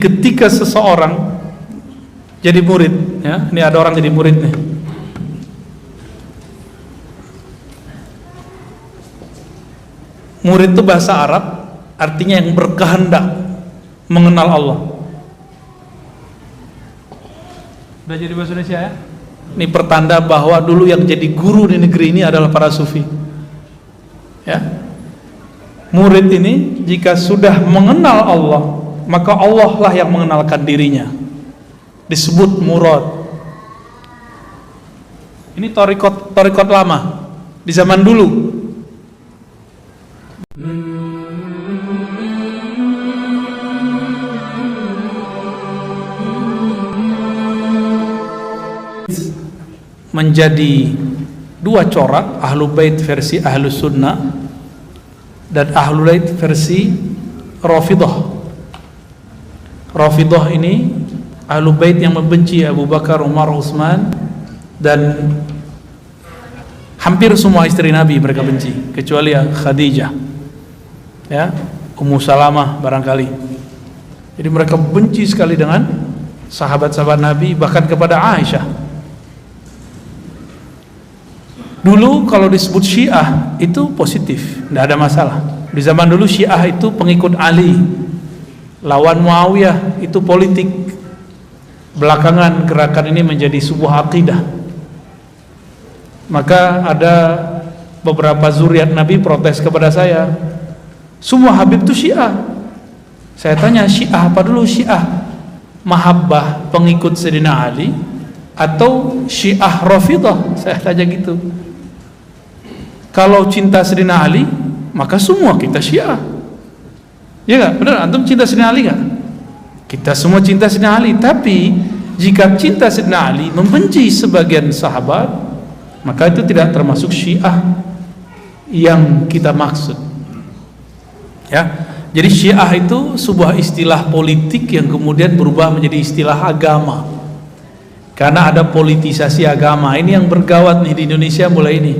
Ketika seseorang jadi murid, ya, ini ada orang jadi murid nih. Murid itu bahasa Arab, artinya yang berkehendak mengenal Allah. Udah jadi bahasa Indonesia ya? Ini pertanda bahwa dulu yang jadi guru di negeri ini adalah para sufi. Ya, murid ini jika sudah mengenal Allah, maka Allah lah yang mengenalkan dirinya. Disebut murad. Ini torikot lama di zaman dulu. Menjadi dua corak, Ahlul Bait versi Ahlus Sunnah dan Ahlul Bait versi Rafidah. Rafidah ini Ahlul Bait yang membenci Abu Bakar, Umar, Utsman, dan hampir semua istri Nabi mereka benci, kecuali Khadijah, ya, Ummu Salamah barangkali. Jadi mereka benci sekali dengan sahabat-sahabat Nabi, bahkan kepada Aisyah. Dulu kalau disebut Syiah itu positif, tidak ada masalah. Di zaman dulu Syiah itu pengikut Ali, lawan Muawiyah, itu politik. Belakangan gerakan ini menjadi sebuah akidah. Maka ada beberapa zuriat Nabi protes kepada saya, semua Habib itu Syiah. Saya tanya, Syiah apa dulu? Syiah mahabbah pengikut Sayyidina Ali atau Syiah Rafidah? Saya tanya gitu. Kalau cinta Sayyidina Ali, maka semua kita Syiah. Ya enggak? Benar, antum cinta Sayyidina Ali enggak? Kita semua cinta Sayyidina Ali, tapi jika cinta Sayyidina Ali membenci sebagian sahabat, maka itu tidak termasuk Syiah yang kita maksud. Ya. Jadi Syiah itu sebuah istilah politik yang kemudian berubah menjadi istilah agama. Karena ada politisasi agama. Ini yang bergawat nih di Indonesia mulai ini.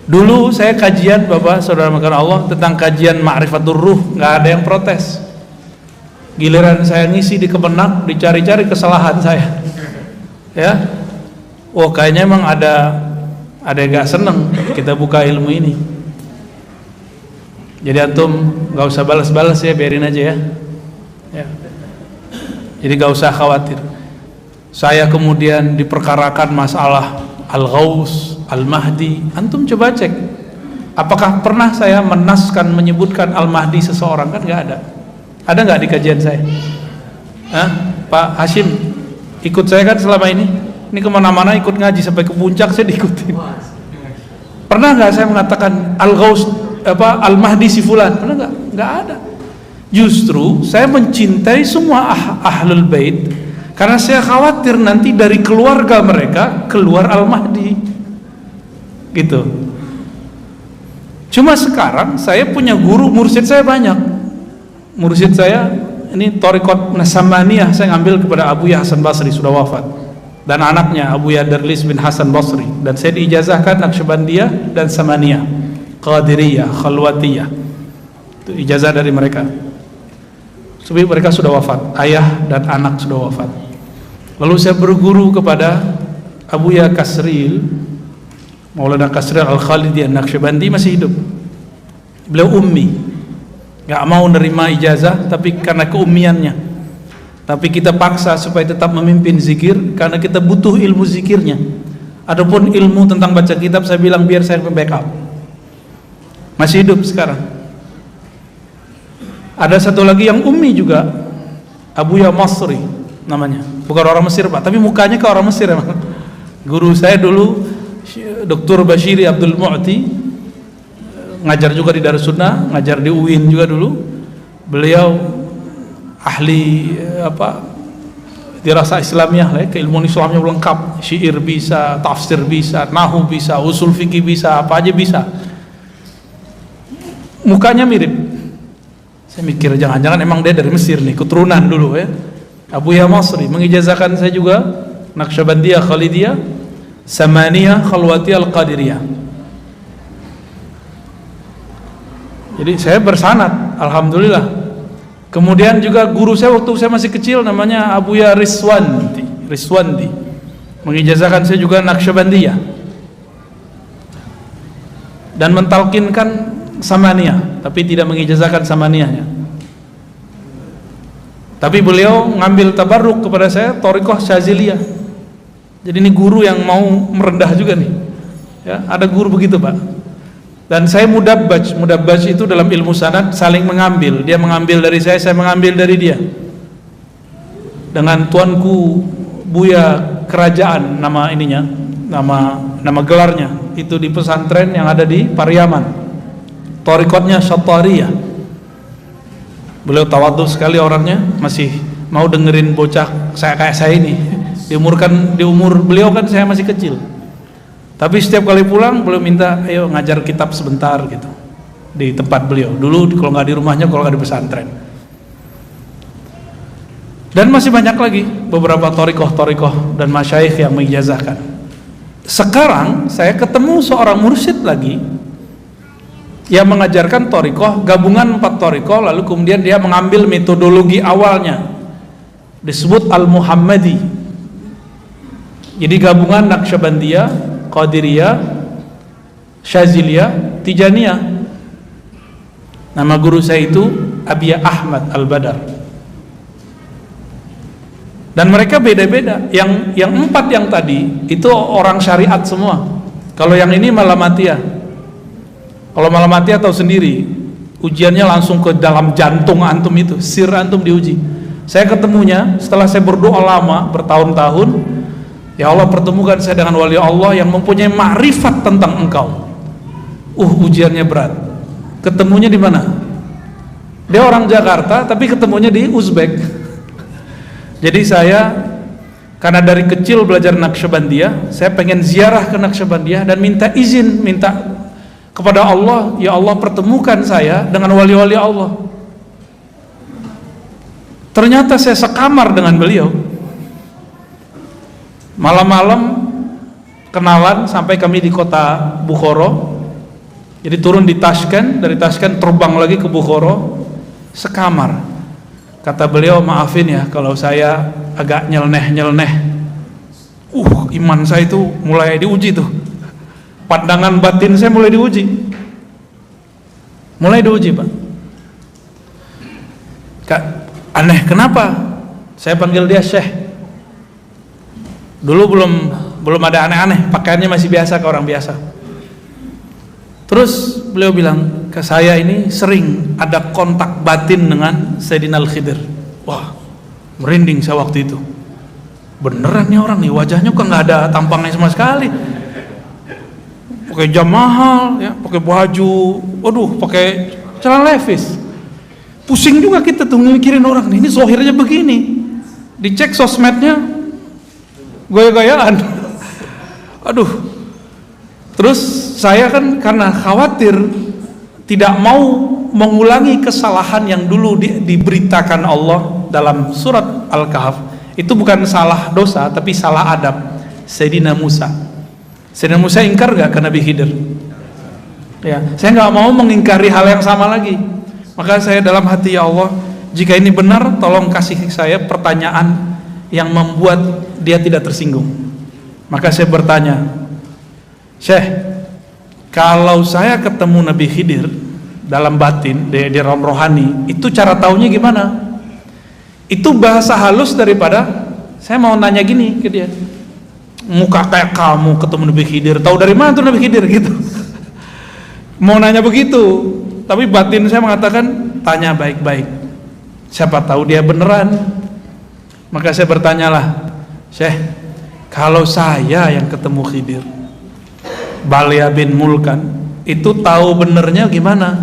Dulu saya kajian, Bapak Saudara makan Allah, tentang kajian Ma'rifatur Ruh, nggak ada yang protes. Giliran saya ngisi di Kemenak, dicari-cari kesalahan saya. Ya, oh kayaknya emang ada yang nggak seneng kita buka ilmu ini. Jadi antum nggak usah balas-balas ya, biarin aja ya. Ya. Jadi nggak usah khawatir. Saya kemudian diperkarakan masalah Al-Ghaus, Al-Mahdi. Antum coba cek, apakah pernah saya menaskan menyebutkan Al-Mahdi seseorang? Kan nggak ada. Ada nggak di kajian saya? Hah? Pak Hashim ikut saya kan selama ini kemana-mana ikut ngaji, sampai ke puncak saya diikutin. Pernah nggak saya mengatakan Al-Ghaus Al-Mahdi si fulan? Pernah nggak? Nggak ada. Justru saya mencintai semua Ahlul Bait karena saya khawatir nanti dari keluarga mereka keluar Al-Mahdi gitu. Cuma sekarang saya punya guru, mursyid saya banyak. Mursyid saya ini Thariqat Samaniyah saya ngambil kepada Abu Ya Hasan Basri, sudah wafat, dan anaknya Abu Ya Darlis bin Hasan Basri. Dan saya diijazahkan Naqsyabandiyah dan Samaniyah, Qadiriyah, Khalwatiyah. Itu ijazah dari mereka. Tapi mereka sudah wafat, ayah dan anak sudah wafat. Lalu saya berguru kepada Abu Ya Kasril, Maulana Kasril Al-Khalidi An-Naqsyabandi, masih hidup. Beliau ummi, gak mau nerima ijazah tapi karena keummiannya. Tapi kita paksa supaya tetap memimpin zikir karena kita butuh ilmu zikirnya. Adapun ilmu tentang baca kitab, saya bilang biar saya backup. Masih hidup sekarang. Ada satu lagi yang ummi juga, Abu Ya Masri namanya. Bukan orang Mesir Pak, tapi mukanya ke orang Mesir emang. Guru saya dulu Dr. Bashiri Abdul Mu'ti, ngajar juga di Darussunnah, ngajar di UIN juga dulu. Beliau ahli dirasa Islamiyah lah, keilmuan Islamnya lengkap, syair bisa, tafsir bisa, nahwu bisa, usul fikih bisa, apa aja bisa. Mukanya mirip. Saya mikir jangan-jangan emang dia dari Mesir nih, keturunan dulu ya. Abu Ya Masri mengijazahkan saya juga Naqsyabandiyah, Khalidiyah, Samaniyah, Khalwatiyah, Al-Qadiriyah. Jadi saya bersanad, alhamdulillah. Kemudian juga guru saya waktu saya masih kecil namanya Abuya Riswandi mengijazahkan saya juga Naqsyabandiyah dan mentalkinkan Samaniyah, tapi tidak mengijazahkan Samaniyahnya. Tapi beliau ngambil tabarruk kepada saya Thariqah Syaziliyah. Jadi ini guru yang mau merendah juga nih. Ya, ada guru begitu, Pak. Dan saya mudabbaj itu dalam ilmu sanad saling mengambil. Dia mengambil dari saya mengambil dari dia. Dengan tuanku Buya Kerajaan nama ininya, nama gelarnya itu di pesantren yang ada di Pariaman. Thariqatnya Syattariyah. Beliau tawadhu sekali orangnya, masih mau dengerin bocah saya kayak saya ini. Di umur beliau kan saya masih kecil. Tapi setiap kali pulang beliau minta, ayo ngajar kitab sebentar gitu di tempat beliau. Dulu kalau nggak di rumahnya, kalau nggak di pesantren. Dan masih banyak lagi beberapa thariqah dan masyayikh yang mengijazahkan. Sekarang saya ketemu seorang mursyid lagi yang mengajarkan thariqah, gabungan 4 thariqah, lalu kemudian dia mengambil metodologi awalnya disebut Al-Muhammadi. Jadi gabungan Naqsyabandiyah, Qadiriyah, Syaziliyah, Tijaniyah. Nama guru saya itu Abiya Ahmad Al-Badar. Dan mereka beda-beda. Yang 4 yang tadi itu orang syariat semua. Kalau yang ini Malamatiyah. Kalau Malamatiyah tahu sendiri, ujiannya langsung ke dalam jantung antum itu, sir antum diuji. Saya ketemunya setelah saya berdoa lama bertahun-tahun. Ya Allah, pertemukan saya dengan wali Allah yang mempunyai ma'rifat tentang engkau. Ujiannya berat. Ketemunya di mana? Dia orang Jakarta tapi ketemunya di Uzbek. Jadi saya karena dari kecil belajar Naqsyabandiyah, saya pengen ziarah ke Naqsyabandiyah dan minta izin, minta kepada Allah, ya Allah pertemukan saya dengan wali-wali Allah. Ternyata saya sekamar dengan beliau. Malam-malam kenalan sampai kami di kota Bukhara. Jadi turun di Tashkent, dari Tashkent terbang lagi ke Bukhara, sekamar. Kata beliau, maafin ya kalau saya agak nyeleneh. Iman saya itu mulai diuji tuh. Pandangan batin saya mulai diuji. Pak. Kak, aneh kenapa? Saya panggil dia Syekh. Dulu belum ada aneh-aneh, pakaiannya masih biasa ke orang biasa. Terus beliau bilang ke saya, ini sering ada kontak batin dengan Sayyidina Al-Khidir. Wah, merinding saya waktu itu. Beneran nih orang nih, wajahnya kok nggak ada tampangnya sama sekali. Pakai jam mahal, ya, pakai baju, pakai celana levis. Pusing juga kita tuh mikirin orang nih, ini zohirnya begini. Dicek sosmednya gaya-gayaan. Terus saya kan karena khawatir tidak mau mengulangi kesalahan yang dulu diberitakan Allah dalam surat Al-Kahf. Itu bukan salah dosa tapi salah adab. Sayyidina Musa ingkar gak ke Nabi Khidir? Ya, saya nggak mau mengingkari hal yang sama lagi. Maka saya dalam hati, ya Allah, jika ini benar tolong kasih saya pertanyaan yang membuat dia tidak tersinggung. Maka saya bertanya, Syekh, kalau saya ketemu Nabi Khidir dalam batin, di dalam rohani, itu cara taunya gimana? Itu bahasa halus daripada saya mau nanya gini ke dia, muka kayak kamu ketemu Nabi Khidir, tahu dari mana tuh Nabi Khidir gitu. Mau nanya begitu, tapi batin saya mengatakan tanya baik-baik, siapa tahu dia beneran. Maka saya bertanyalah, Syekh, kalau saya yang ketemu Khidir, Balia bin Mulkan, itu tahu benernya gimana?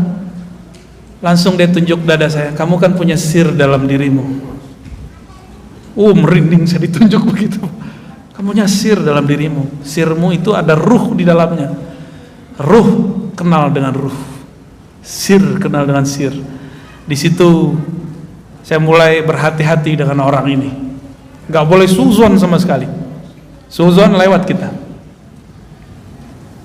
Langsung dia tunjuk dada saya, kamu kan punya sir dalam dirimu. Merinding saya ditunjuk begitu. Kamu punya sir dalam dirimu. Sirmu itu ada ruh di dalamnya. Ruh kenal dengan ruh, sir kenal dengan sir. Di situ saya mulai berhati-hati dengan orang ini. Gak boleh suzon sama sekali. Suzon lewat kita.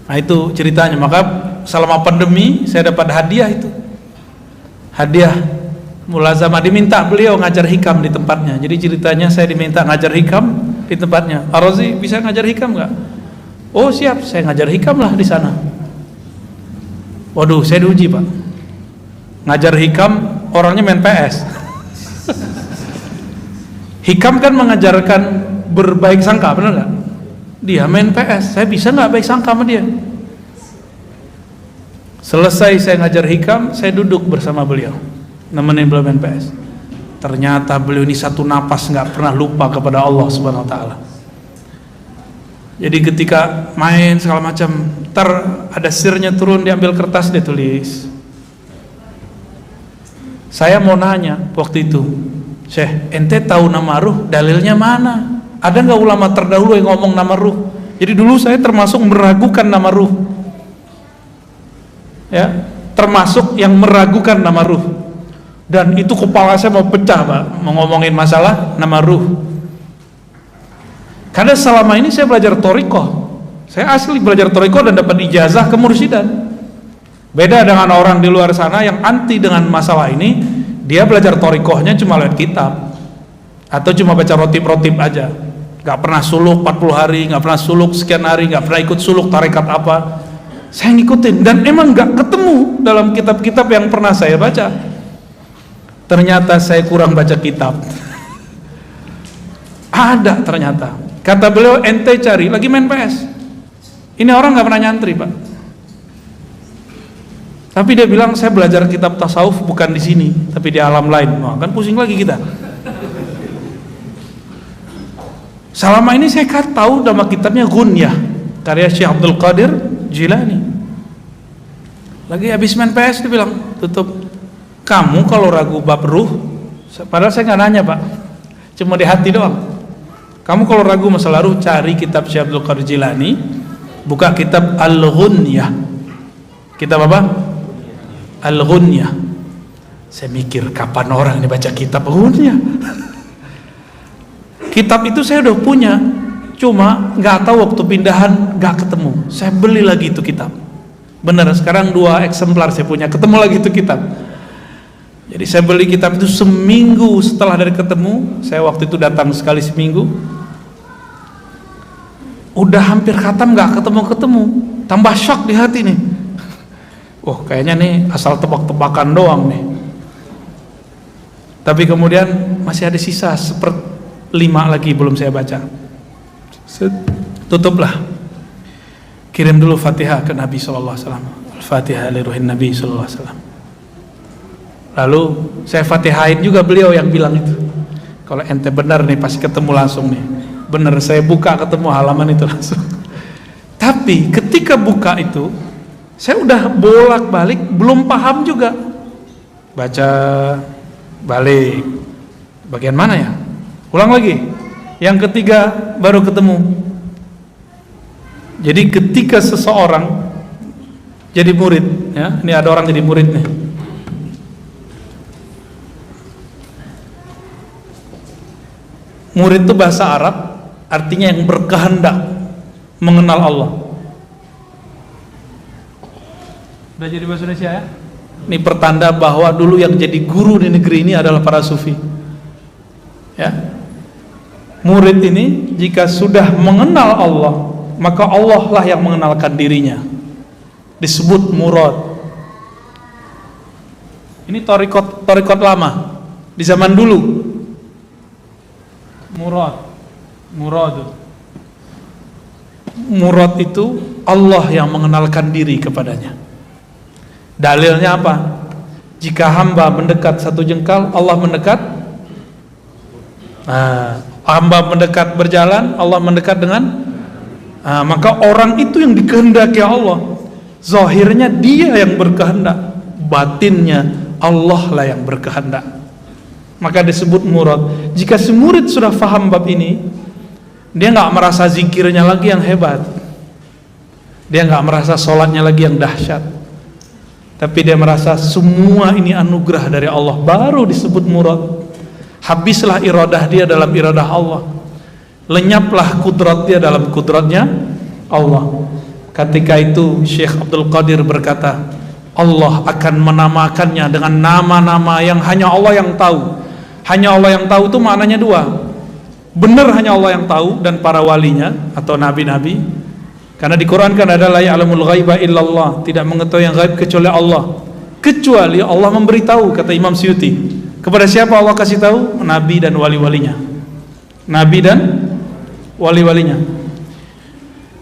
Nah itu ceritanya. Maka selama pandemi saya dapat hadiah itu. Hadiah mulazamah, diminta beliau ngajar hikam di tempatnya. Jadi ceritanya saya diminta ngajar hikam di tempatnya. Pak Rozi bisa ngajar hikam nggak? Oh siap, saya ngajar hikam lah di sana. Waduh, saya diuji Pak. Ngajar hikam, orangnya main PS. Hikam kan mengajarkan berbaik sangka, benar nggak? Dia main PS, saya bisa nggak baik sangka sama dia? Selesai saya ngajar hikam, saya duduk bersama beliau, nemenin beliau main PS. Ternyata beliau ini satu napas nggak pernah lupa kepada Allah Subhanahu Wa Taala. Jadi ketika main segala macam, ada sirnya turun, diambil kertas, dia tulis. Saya mau nanya waktu itu, Syekh, ente tahu nama ruh, dalilnya mana? Ada nggak ulama terdahulu yang ngomong nama ruh? Jadi dulu saya termasuk meragukan nama ruh, ya, termasuk yang meragukan nama ruh. Dan itu kepala saya mau pecah Pak, mau ngomongin masalah nama ruh. Karena selama ini saya belajar thariqah, saya asli belajar thariqah dan dapat ijazah kemursidan. Beda dengan orang di luar sana yang anti dengan masalah ini, dia belajar thariqahnya cuma lewat kitab atau cuma baca rotib-rotib aja, nggak pernah suluk 40 hari, nggak pernah suluk sekian hari, nggak pernah ikut suluk tarekat apa. Saya ngikutin dan emang nggak ketemu dalam kitab-kitab yang pernah saya baca. Ternyata saya kurang baca kitab. Ada ternyata. Kata beliau, ente cari, lagi main PS. Ini orang nggak pernah nyantri Pak. Tapi dia bilang saya belajar kitab tasawuf bukan di sini, tapi di alam lain. Wah, kan pusing lagi kita. Selama ini saya tahu nama kitabnya Ghunyah, karya Syekh Abdul Qadir Jilani. Lagi habis main PS dia bilang, tutup. Kamu kalau ragu bab ruh, padahal saya nggak nanya Pak, cuma di hati doang. Kamu kalau ragu masalah ruh, cari kitab Syekh Abdul Qadir Jilani, buka kitab Al-Ghunyah. Kitab apa? Al-Ghunyah. Saya mikir kapan orang ini baca kitab Ghunyah. Kitab itu saya udah punya, cuma nggak tahu waktu pindahan nggak ketemu. Saya beli lagi itu kitab. Benar, sekarang 2 eksemplar saya punya, ketemu lagi itu kitab. Jadi saya beli kitab itu seminggu setelah dari ketemu. Saya waktu itu datang sekali seminggu. Udah hampir khatam nggak ketemu-ketemu. Tambah shock di hati nih. Oh kayaknya nih asal tebak-tebakan doang nih. Tapi kemudian masih ada sisa 1/5 lagi belum saya baca. Tutuplah. Kirim dulu Fatihah ke Nabi SAW. Al-Fatihah li ruhin Nabi SAW. Lalu saya fatihain juga beliau yang bilang itu. Kalau ente benar nih pasti ketemu langsung nih. Benar, saya buka ketemu halaman itu langsung. Tapi ketika buka itu, saya udah bolak-balik belum paham juga. Baca balik. Bagian mana ya? Ulang lagi. Yang ketiga baru ketemu. Jadi ketika seseorang jadi murid, ya, ini ada orang jadi murid nih. Murid itu bahasa Arab, artinya yang berkehendak mengenal Allah. Udah jadi bahasa Indonesia ya? Ini pertanda bahwa dulu yang jadi guru di negeri ini adalah para sufi. Ya. Murid ini jika sudah mengenal Allah, maka Allah lah yang mengenalkan dirinya. Disebut murad. Ini thariqat lama di zaman dulu. Murad itu Allah yang mengenalkan diri kepadanya. Dalilnya apa? Jika hamba mendekat 1 jengkal, Allah mendekat. Hamba mendekat berjalan, Allah mendekat dengan. Maka orang itu yang dikehendaki Allah. Zahirnya dia yang berkehendak, batinnya Allah lah yang berkehendak. Maka disebut murad. Jika si murid sudah faham bab ini, dia nggak merasa zikirnya lagi yang hebat, dia nggak merasa sholatnya lagi yang dahsyat, tapi dia merasa semua ini anugerah dari Allah, baru disebut murad. Habislah iradah dia dalam iradah Allah, lenyaplah kudrat dia dalam kudratnya Allah. Ketika itu Syekh Abdul Qadir berkata, Allah akan menamakannya dengan nama-nama yang hanya Allah yang tahu. Hanya Allah yang tahu itu maknanya dua. Benar hanya Allah yang tahu dan para walinya atau nabi-nabi. Karena di Quran kan ada la ya'lamul ghaiba illallah, tidak mengetahui yang gaib kecuali Allah. Kecuali Allah memberitahu, kata Imam Suyuti. Kepada siapa Allah kasih tahu? Nabi dan wali-walinya. Nabi dan wali-walinya.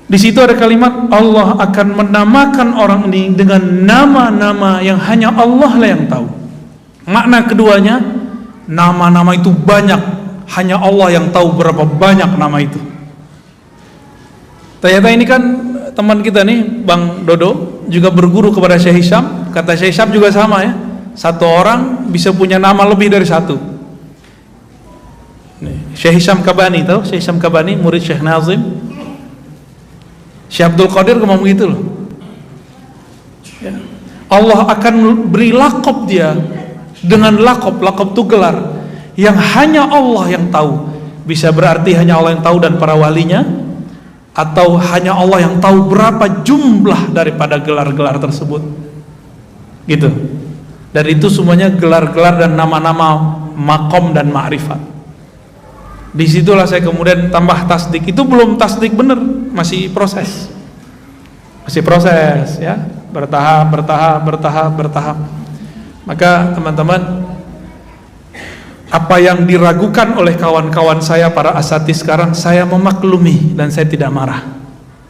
Di situ ada kalimat Allah akan menamakan orang ini dengan nama-nama yang hanya Allah lah yang tahu. Makna keduanya, nama-nama itu banyak, hanya Allah yang tahu berapa banyak nama itu. Ternyata ini kan teman kita nih, Bang Dodo, juga berguru kepada Syekh Hisham. Kata Syekh Hisham juga sama ya, satu orang bisa punya nama lebih dari satu. Syekh Hisham Kabani, tahu Syekh Hisham Kabani, murid Syekh Nazim. Syekh Abdul Qadir ngomong begitu loh ya. Allah akan beri lakop dia dengan lakop itu gelar yang hanya Allah yang tahu. Bisa berarti hanya Allah yang tahu dan para walinya, atau hanya Allah yang tahu berapa jumlah daripada gelar-gelar tersebut gitu. Dan itu semuanya gelar-gelar dan nama-nama makom dan ma'rifat. Disitulah saya kemudian tambah tasdik. Itu belum tasdik bener, masih proses ya, bertahap. Maka teman-teman, apa yang diragukan oleh kawan-kawan saya para asatidz sekarang, saya memaklumi dan saya tidak marah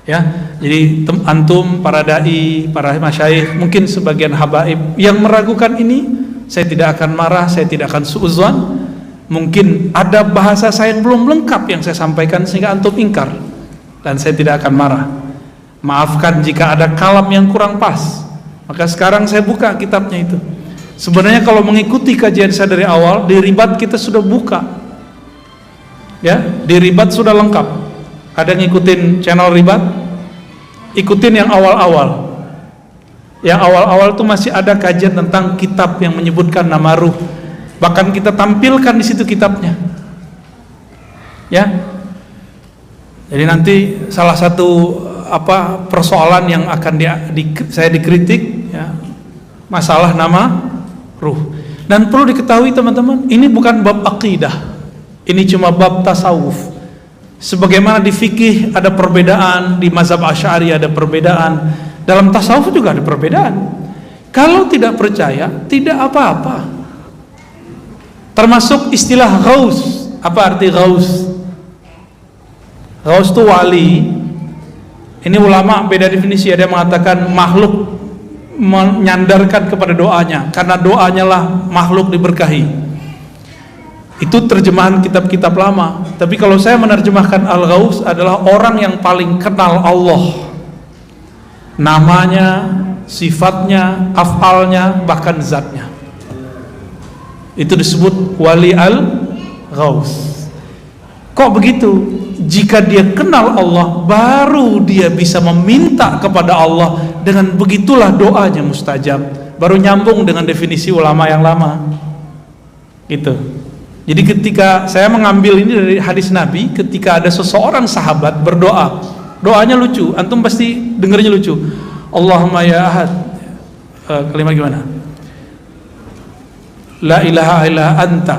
ya. Jadi antum, para dai, para masyayikh, mungkin sebagian habaib yang meragukan ini, saya tidak akan marah, saya tidak akan suudzon. Mungkin ada bahasa saya yang belum lengkap yang saya sampaikan sehingga antum ingkar, dan saya tidak akan marah. Maafkan jika ada kalam yang kurang pas. Maka sekarang saya buka kitabnya itu. Sebenarnya kalau mengikuti kajian saya dari awal, di Ribat kita sudah buka ya, di Ribat sudah lengkap. Ada ngikutin channel Ribat? Ikutin yang awal-awal. Yang awal-awal itu masih ada kajian tentang kitab yang menyebutkan nama ruh. Bahkan kita tampilkan di situ kitabnya ya. Jadi nanti salah satu persoalan yang akan saya dikritik ya, masalah nama ruh. Dan perlu diketahui teman-teman, ini bukan bab akidah, ini cuma bab tasawuf. Sebagaimana di fikih ada perbedaan, di mazhab Asy'ari ada perbedaan, dalam tasawuf juga ada perbedaan. Kalau tidak percaya, tidak apa-apa. Termasuk istilah ghaus. Apa arti ghaus? Ghaus itu wali. Ini ulama beda definisi. Ada yang mengatakan makhluk menyandarkan kepada doanya, karena doanya lah makhluk diberkahi. Itu terjemahan kitab-kitab lama. Tapi kalau saya menerjemahkan al-ghaus adalah orang yang paling kenal Allah, namanya, sifatnya, af'alnya, bahkan zatnya. Itu disebut wali al-ghaus. Kok begitu? Jika dia kenal Allah, baru dia bisa meminta kepada Allah. Dengan begitulah doanya mustajab. Baru nyambung dengan definisi ulama yang lama gitu. Jadi ketika saya mengambil ini dari hadis Nabi, ketika ada seseorang sahabat berdoa, doanya lucu, antum pasti dengernya lucu. Allahumma ya ahad, kalimat gimana? La ilaha illa anta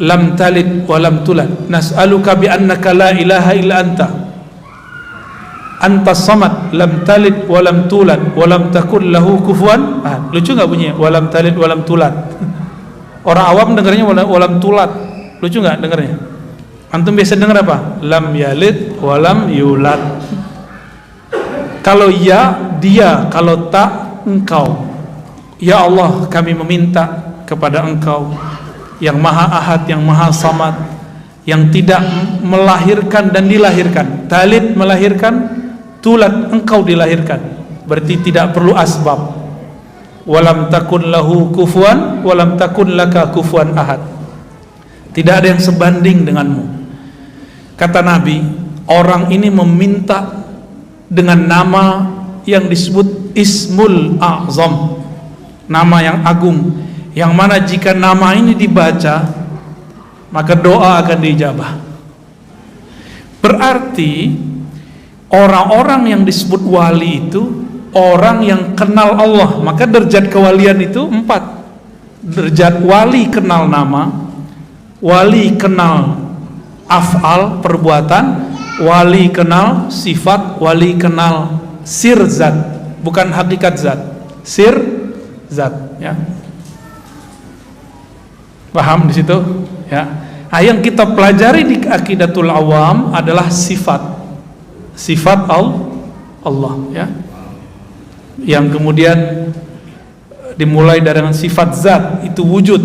lam talid wa lam tulad nas'aluka bi annaka la ilaha illa anta samad lam talid wa lam tulad wa lam takul lahu kufuwan ahad. Lucu nggak bunyinya? Wa lam talid wa lam tulad. Orang awam dengarnya wa lam tulad. Lucu nggak dengarnya? Antum biasa dengar apa? Lam yalid wa lam yulad. Kalau ya dia, kalau tak engkau. Ya Allah, kami meminta kepada Engkau yang Maha Ahad, yang Maha Samad, yang tidak melahirkan dan dilahirkan. Talid melahirkan, tulad Engkau dilahirkan. Berarti tidak perlu asbab. Walam takun lahu kufuwan, walam takun laka kufuwan ahad. Tidak ada yang sebanding denganmu. Kata Nabi, orang ini meminta dengan nama yang disebut Ismul A'zam, nama yang agung, yang mana jika nama ini dibaca maka doa akan diijabah. Berarti orang-orang yang disebut wali itu orang yang kenal Allah. Maka derajat kewalian itu 4. Derajat wali kenal nama, wali kenal af'al perbuatan, wali kenal sifat, wali kenal sir zat, bukan hakikat zat, sir zat, ya. Paham di situ, ya. Nah, yang kita pelajari di Aqidatul Awam adalah sifat Allah, ya. Yang kemudian dimulai dari sifat zat itu wujud.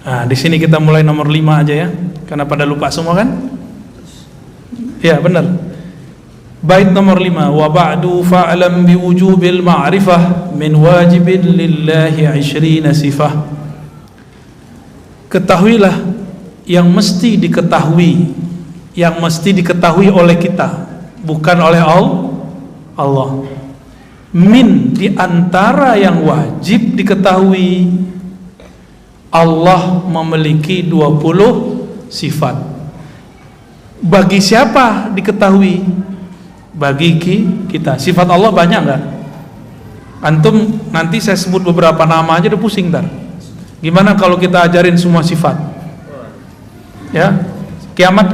Nah, di sini kita mulai nomor 5 aja ya, karena pada lupa semua kan? Ya, benar. Bait nomor 5, wa ba'du fa'lam biwujubil ma'rifah min wajibin lillahi 20 sifah. Ketahuilah yang mesti diketahui oleh kita, bukan oleh Allah. Min, di antara yang wajib diketahui, Allah memiliki 20 sifat. Bagi siapa diketahui? Bagi kita. Sifat Allah banyak enggak? Antum nanti saya sebut beberapa nama aja udah pusing ntar. Gimana kalau kita ajarin semua sifat? Ya, kiamat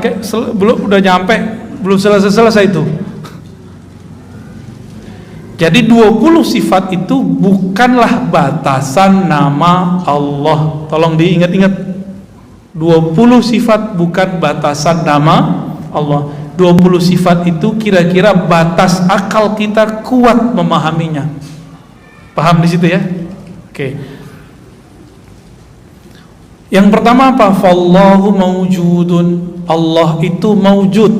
belum udah nyampe, belum selesai itu. Jadi 20 sifat itu bukanlah batasan nama Allah. Tolong diingat-ingat. 20 sifat bukan batasan nama Allah. 20 sifat itu kira-kira batas akal kita kuat memahaminya. Paham di situ ya? Oke. Yang pertama apa? Fallahu mawjudun. Allah itu mawjud.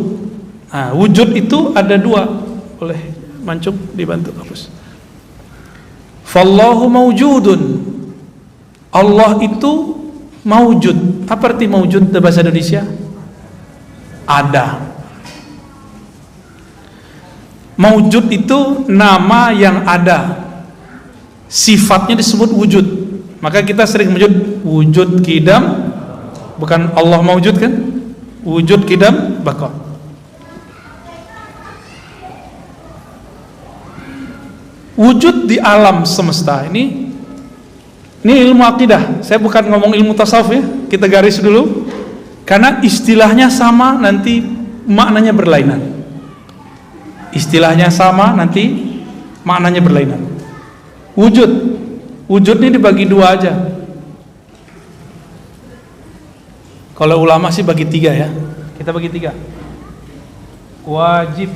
Nah, wujud itu ada 2. Boleh Mancung dibantu hapus. Fallahu mawjudun. Allah itu mawjud. Apa arti mawjud dalam bahasa Indonesia? Ada. Mawjud itu nama yang ada. Sifatnya disebut wujud. Maka kita sering menyebut wujud qidam, bukan Allah mawjud kan? Wujud qidam baqa. Wujud di alam semesta ini ilmu akidah. Saya bukan ngomong ilmu tasawuf ya. Kita garis dulu. Karena istilahnya sama, nanti maknanya berlainan. Istilahnya sama, nanti maknanya berlainan. Wujud ini dibagi 2 aja. Kalau ulama sih bagi 3 ya. Kita bagi 3. Wajib,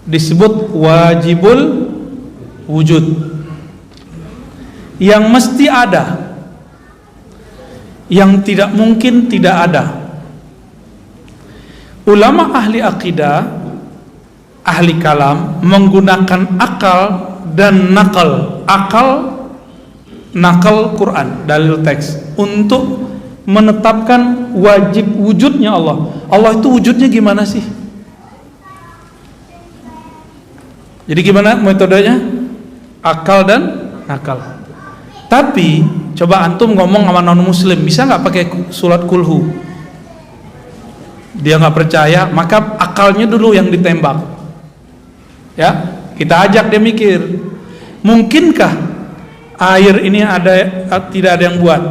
disebut wajibul wujud, yang mesti ada, yang tidak mungkin tidak ada. Ulama ahli akidah, ahli kalam menggunakan akal dan nakal. Nakal Quran, dalil teks, untuk menetapkan wajib wujudnya Allah. Allah itu wujudnya gimana sih? Jadi gimana metodenya? Akal dan nakal. Tapi coba antum ngomong sama non muslim, bisa nggak pakai surat kulhu? Dia nggak percaya, maka akalnya dulu yang ditembak. Ya, kita ajak dia mikir. Mungkinkah air ini tidak ada yang buat?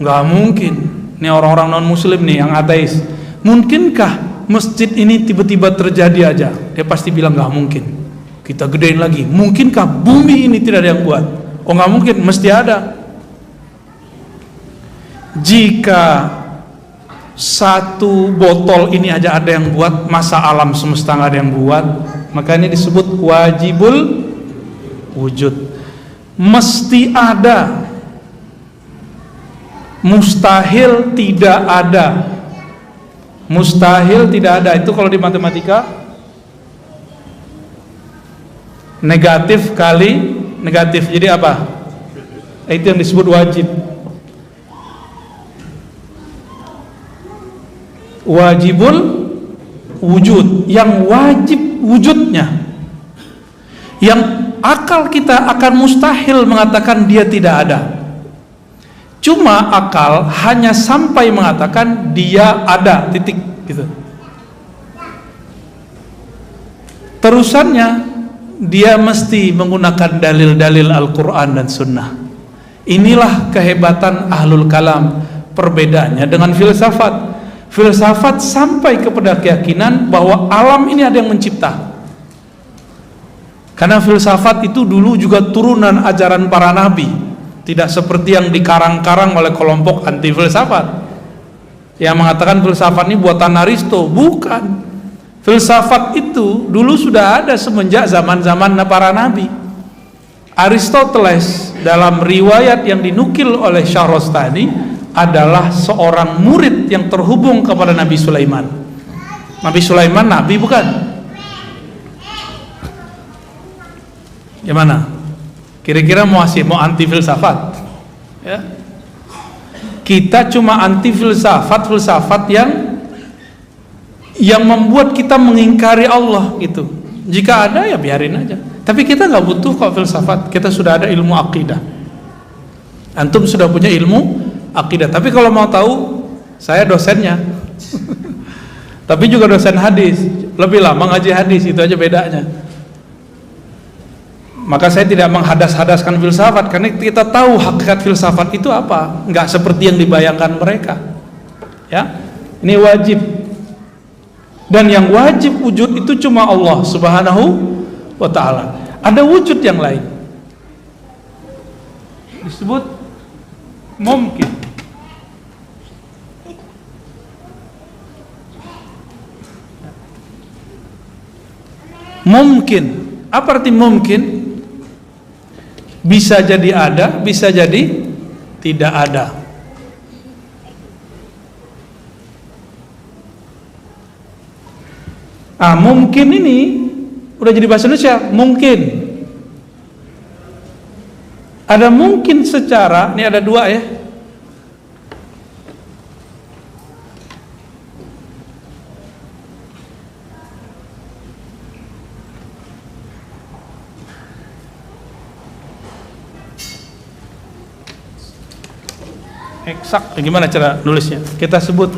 Nggak mungkin. Ini orang-orang non muslim nih yang ateis. Mungkinkah masjid ini tiba-tiba terjadi aja? Dia pasti bilang nggak mungkin. Kita gedein lagi, mungkinkah bumi ini tidak ada yang buat? Oh nggak mungkin, mesti ada. Jika satu botol ini aja ada yang buat, masa alam semesta nggak ada yang buat? Maka ini disebut wajibul wujud. Mesti ada. Mustahil tidak ada. Mustahil tidak ada. Itu kalau di matematika negatif kali negatif, jadi apa? Itu yang disebut wajib. Wajibul wujud, yang wajib wujudnya, yang akal kita akan mustahil mengatakan dia tidak ada. Cuma akal hanya sampai mengatakan dia ada, titik gitu. terusannya dia mesti menggunakan dalil-dalil Al-Quran dan Sunnah. Inilah kehebatan ahlul kalam. Perbedaannya dengan filsafat. Filsafat sampai kepada keyakinan bahwa alam ini ada yang mencipta. Karena filsafat itu dulu juga turunan ajaran para nabi, tidak seperti yang dikarang-karang oleh kelompok anti filsafat yang mengatakan filsafat ini buatan Aristo. Bukan. Filsafat itu dulu sudah ada semenjak zaman-zaman para nabi. Aristoteles dalam riwayat yang dinukil oleh Syahrastani adalah seorang murid yang terhubung kepada Nabi Sulaiman. Nabi Sulaiman nabi bukan? Gimana? Kira-kira mau anti filsafat? Ya. Kita cuma anti filsafat yang membuat kita mengingkari Allah gitu. Jika ada ya biarin aja. Tapi kita nggak butuh kok filsafat. Kita sudah ada ilmu akidah. Antum sudah punya ilmu akidah. Tapi kalau mau tahu, saya dosennya. Tapi juga dosen hadis. Lebih lama ngaji hadis, itu aja bedanya. Maka saya tidak menghadas-hadaskan filsafat, karena kita tahu hakikat filsafat itu apa. Nggak seperti yang dibayangkan mereka. Ya, ini wajib. Dan yang wajib wujud itu cuma Allah Subhanahu wa ta'ala. Ada wujud yang lain, disebut mungkin. Mungkin, apa arti mungkin? Bisa jadi ada, bisa jadi tidak ada. Mungkin ini udah jadi bahasa Indonesia. Mungkin ada mungkin secara, ini ada dua ya. Eksak, gimana cara nulisnya? Kita sebut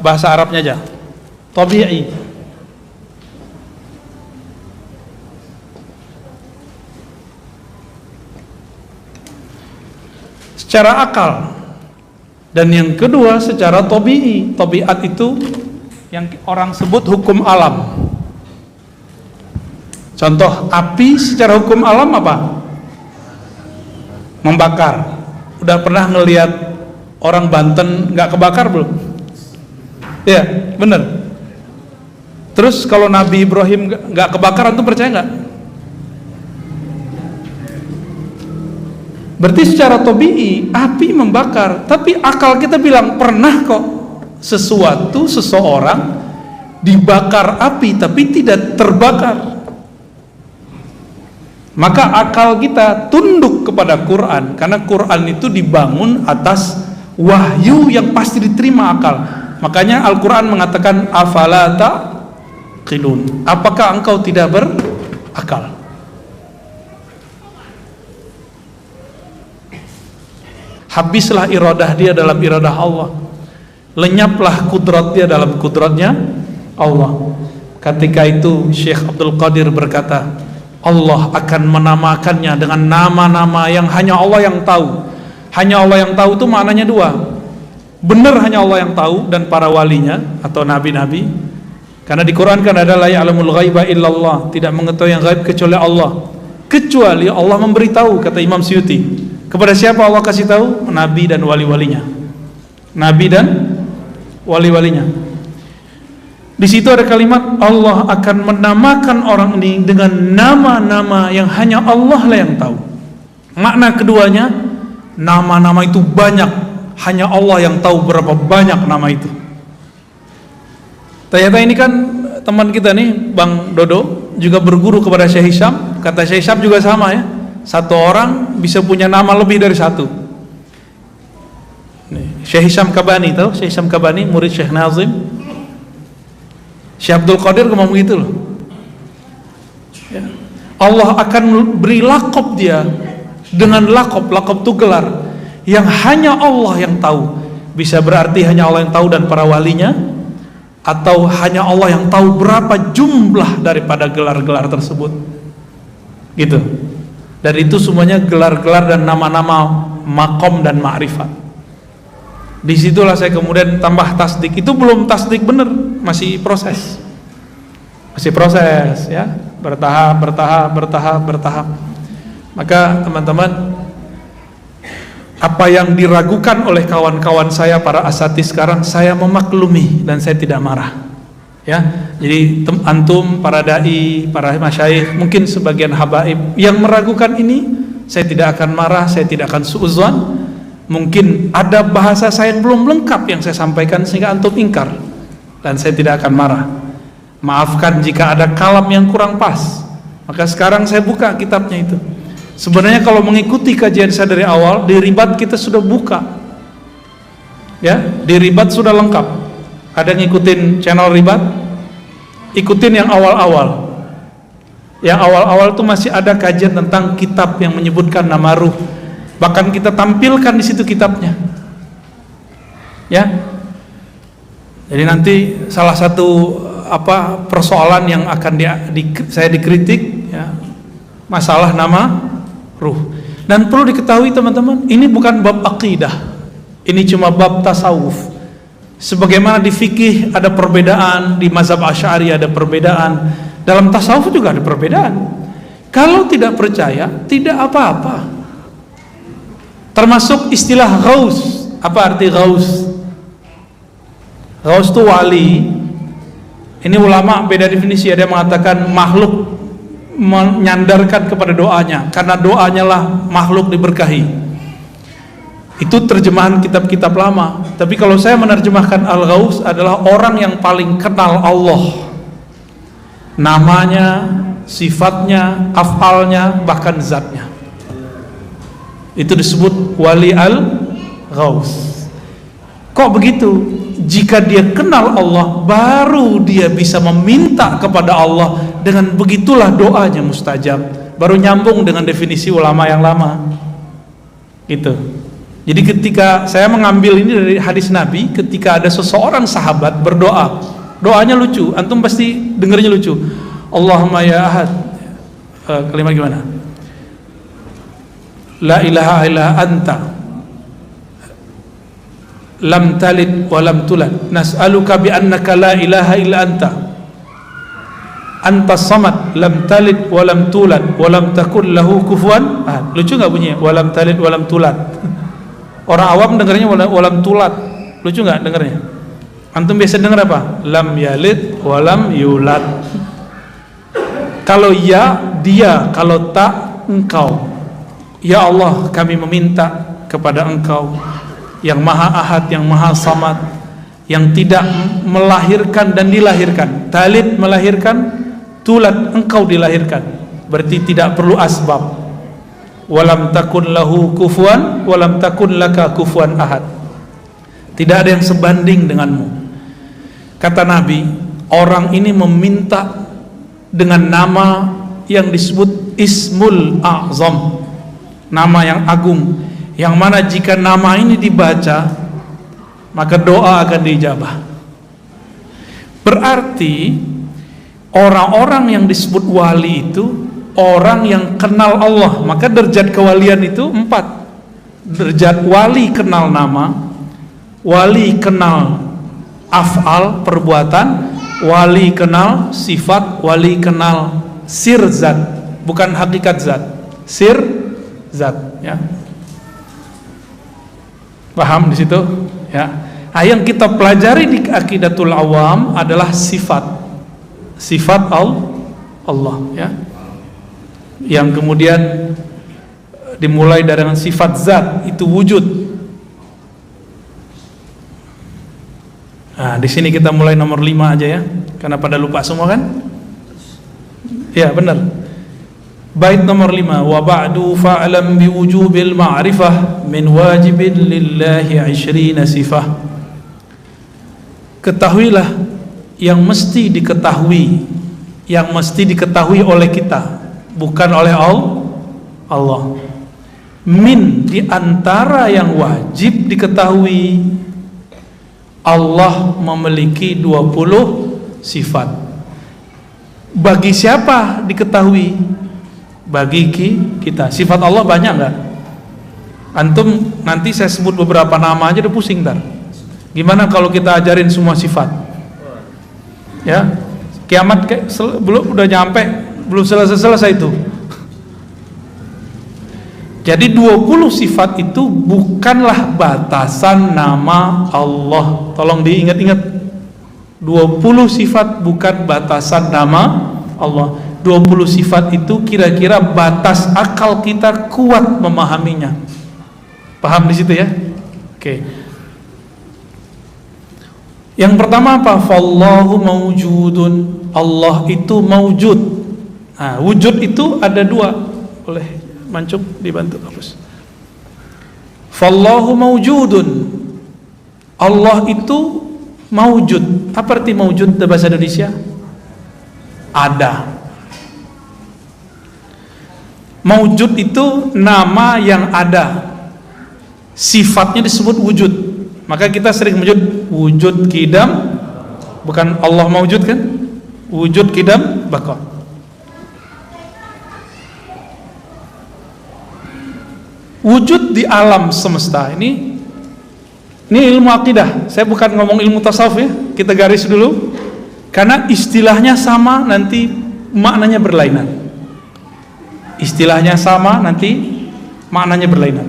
bahasa Arabnya aja. Tabi'i. Secara akal. Dan yang kedua secara tabi'i. Tabiat itu yang orang sebut hukum alam. Contoh api secara hukum alam apa? Membakar. Udah pernah ngelihat orang Banten nggak kebakar belum? Ya, bener. Terus kalau Nabi Ibrahim nggak kebakaran tuh percaya nggak? Berarti secara tabi'i api membakar, tapi akal kita bilang pernah kok seseorang dibakar api tapi tidak terbakar. Maka akal kita tunduk kepada Quran, karena Quran itu dibangun atas wahyu yang pasti diterima akal. Makanya Al-Quran mengatakan afala taqilun, apakah engkau tidak berakal? Habislah iradah dia dalam iradah Allah, lenyaplah kudrat dia dalam kudratnya Allah. Ketika itu Syekh Abdul Qadir berkata, Allah akan menamakannya dengan nama-nama yang hanya Allah yang tahu. Hanya Allah yang tahu itu maknanya dua. Benar hanya Allah yang tahu dan para walinya atau nabi-nabi. Karena di Quran kan ada la ya'lamul ghaiba illallah, tidak mengetahui yang gaib kecuali Allah. Kecuali Allah memberitahu, kata Imam Suyuti. Kepada siapa Allah kasih tahu? Nabi dan wali-walinya. Nabi dan wali-walinya. Di situ ada kalimat Allah akan menamakan orang ini dengan nama-nama yang hanya Allah lah yang tahu. Makna keduanya, nama-nama itu banyak, hanya Allah yang tahu berapa banyak nama itu. Ternyata ini kan teman kita nih, Bang Dodo, juga berguru kepada Syekh Hisham. Kata Syekh Hisham juga sama ya, satu orang bisa punya nama lebih dari satu. Syekh Hisham Kabani, tahu Syekh Hisham Kabani, murid Syekh Nazim. Syekh Abdul Qadir ngomong gitu loh ya. Allah akan beri lakop dia dengan lakop itu gelar yang hanya Allah yang tahu. Bisa berarti hanya Allah yang tahu dan para walinya, Atau hanya Allah yang tahu berapa jumlah daripada gelar-gelar tersebut? Gitu. Dan itu semuanya gelar-gelar dan nama-nama makom dan ma'rifat. Disitulah saya kemudian tambah tasdik. Itu belum tasdik bener, masih proses ya, bertahap. Maka teman-teman, apa yang diragukan oleh kawan-kawan saya para asatidz sekarang, saya memaklumi dan saya tidak marah ya. Jadi antum, para dai, para masyayikh, mungkin sebagian habaib yang meragukan ini, saya tidak akan marah, saya tidak akan suudzon. Mungkin ada bahasa saya yang belum lengkap yang saya sampaikan sehingga antum ingkar, dan saya tidak akan marah. Maafkan jika ada kalam yang kurang pas. Maka sekarang saya buka kitabnya itu. Sebenarnya kalau mengikuti kajian saya dari awal, di Ribat kita sudah buka ya, di Ribat sudah lengkap. Ada yang ngikutin channel Ribat? Ikutin yang awal-awal. Yang awal-awal itu masih ada kajian tentang kitab yang menyebutkan nama ruh. Bahkan kita tampilkan di situ kitabnya. Ya. Jadi nanti salah satu persoalan yang akan saya dikritik ya, masalah nama ruh. Dan perlu diketahui teman-teman, ini bukan bab akidah. Ini cuma bab tasawuf. Sebagaimana di fikih ada perbedaan, di mazhab Asy'ari ada perbedaan, dalam tasawuf juga ada perbedaan. Kalau tidak percaya, tidak apa-apa. Termasuk istilah ghaus. Apa arti ghaus? Ghaus itu wali. Ini ulama beda definisi. Ada yang mengatakan makhluk menyandarkan kepada doanya, karena doanya lah makhluk diberkahi. Itu terjemahan kitab-kitab lama. Tapi kalau saya menerjemahkan al-ghaus adalah orang yang paling kenal Allah, namanya, sifatnya, af'alnya, bahkan zatnya. Itu disebut wali al-ghaus. Kok begitu? Jika dia kenal Allah, baru dia bisa meminta kepada Allah. Dengan begitulah doanya mustajab. Baru nyambung dengan definisi ulama yang lama. Gitu. Jadi ketika saya mengambil ini dari hadis Nabi, ketika ada seseorang sahabat berdoa, doanya lucu, antum pasti dengarnya lucu. Allahumma ya ahad, kalimat gimana? La ilaha illa anta, lam talid wa lam tulad, nas'aluka bi annaka la ilaha illa anta, anta samad, lam talid wa lam tulad wa lam takun lahu kufuwan ahad. Lucu nggak bunyinya? Wa lam talid wa lam tulad. Orang awam dengarnya walam tulat. Lucu nggak dengarnya? Antum biasa dengar apa? Lam yalid walam yulad. Kalau ya dia, kalau tak engkau. Ya Allah, kami meminta kepada engkau yang maha ahad, yang maha samad, yang tidak melahirkan dan dilahirkan. Talid melahirkan, tulat engkau dilahirkan. Berarti tidak perlu asbab. Walam takun lahu kufuwan, walam takun laka kufuwan ahad. Tidak ada yang sebanding denganmu. Kata Nabi, orang ini meminta dengan nama yang disebut Ismul A'zam, nama yang agung, yang mana jika nama ini dibaca, maka doa akan diijabah. Berarti orang-orang yang disebut wali itu orang yang kenal Allah. Maka derajat kewalian itu 4. Derajat wali kenal nama, wali kenal af'al perbuatan, wali kenal sifat, wali kenal sir zat, bukan hakikat zat, sir zat ya. Paham di situ ya? Nah, yang kita pelajari di Aqidatul Awam adalah sifat Allah ya. Yang kemudian dimulai dari sifat zat, itu wujud. Nah, di sini kita mulai nomor 5 aja ya, karena pada lupa semua kan? Ya, benar. Bait nomor 5, wa ba'du fa'lam biwujubil ma'rifah min wajibin lillahi 20 sifah. Ketahuilah yang mesti diketahui, yang mesti diketahui oleh kita, bukan oleh Allah. Min, di antara yang wajib diketahui, Allah memiliki 20 sifat. Bagi siapa diketahui? Bagi kita. Sifat Allah banyak nggak? Antum nanti saya sebut beberapa nama aja udah pusing ntar. Gimana kalau kita ajarin semua sifat? Ya, kiamat belum udah nyampe, belum selesai itu. Jadi 20 sifat itu bukanlah batasan nama Allah. Tolong diingat-ingat. 20 sifat bukan batasan nama Allah. 20 sifat itu kira-kira batas akal kita kuat memahaminya. Paham di situ ya? Oke. Yang pertama apa? Fallahu mawjudun. Allah itu mawjud. Nah, wujud itu ada dua. Boleh Mancung dibantu hapus. Fallahu mawjudun. Allah itu mawjud. Apa arti mawjud dalam bahasa Indonesia? Ada. Mawjud itu nama yang ada. Sifatnya disebut wujud. Maka kita sering menyebut wujud kidam. Bukan Allah mawjud kan? Wujud kidam baqa. Wujud di alam semesta ini ilmu akidah. Saya bukan ngomong ilmu tasawuf ya. Kita garis dulu. Karena istilahnya sama, nanti maknanya berlainan. Istilahnya sama, nanti maknanya berlainan.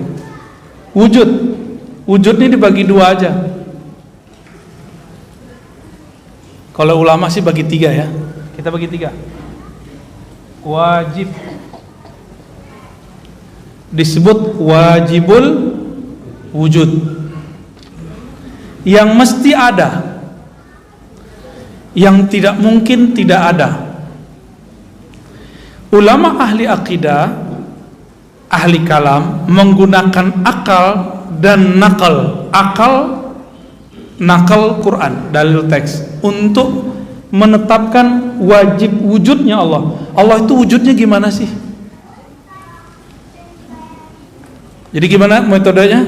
Wujud ini dibagi dua aja. Kalau ulama sih bagi tiga ya. Kita bagi tiga. Wajib disebut wajibul wujud, yang mesti ada, yang tidak mungkin tidak ada. Ulama ahli akidah, ahli kalam menggunakan akal dan nakal. Nakal Quran, dalil teks, untuk menetapkan wajib wujudnya Allah. Allah itu wujudnya gimana sih? Jadi gimana metodenya?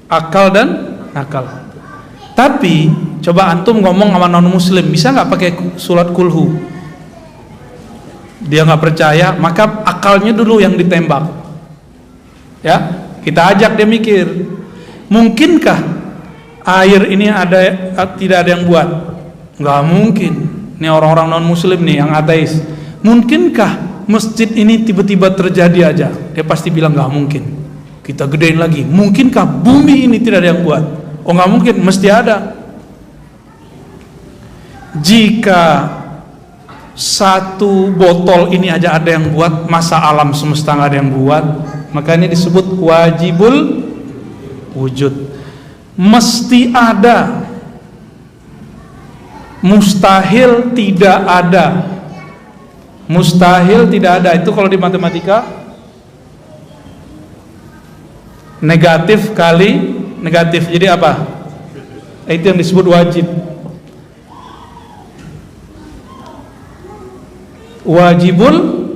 Akal dan nakal. Tapi coba antum ngomong sama non muslim, bisa nggak pakai surat kulhu? Dia nggak percaya, maka akalnya dulu yang ditembak. Ya, kita ajak dia mikir. Mungkinkah air ini tidak ada yang buat? Nggak mungkin. Ini orang-orang non muslim nih yang ateis. Mungkinkah masjid ini tiba-tiba terjadi aja? Dia pasti bilang nggak mungkin. Kita gedein lagi. Mungkinkah bumi ini tidak ada yang buat? Oh nggak mungkin, mesti ada. Jika satu botol ini aja ada yang buat, masa alam semesta nggak ada yang buat? Maka ini disebut wajibul wujud. Mesti ada. Mustahil tidak ada. Mustahil tidak ada. Itu kalau di matematika negatif kali negatif, jadi apa? Itu yang disebut wajib. Wajibul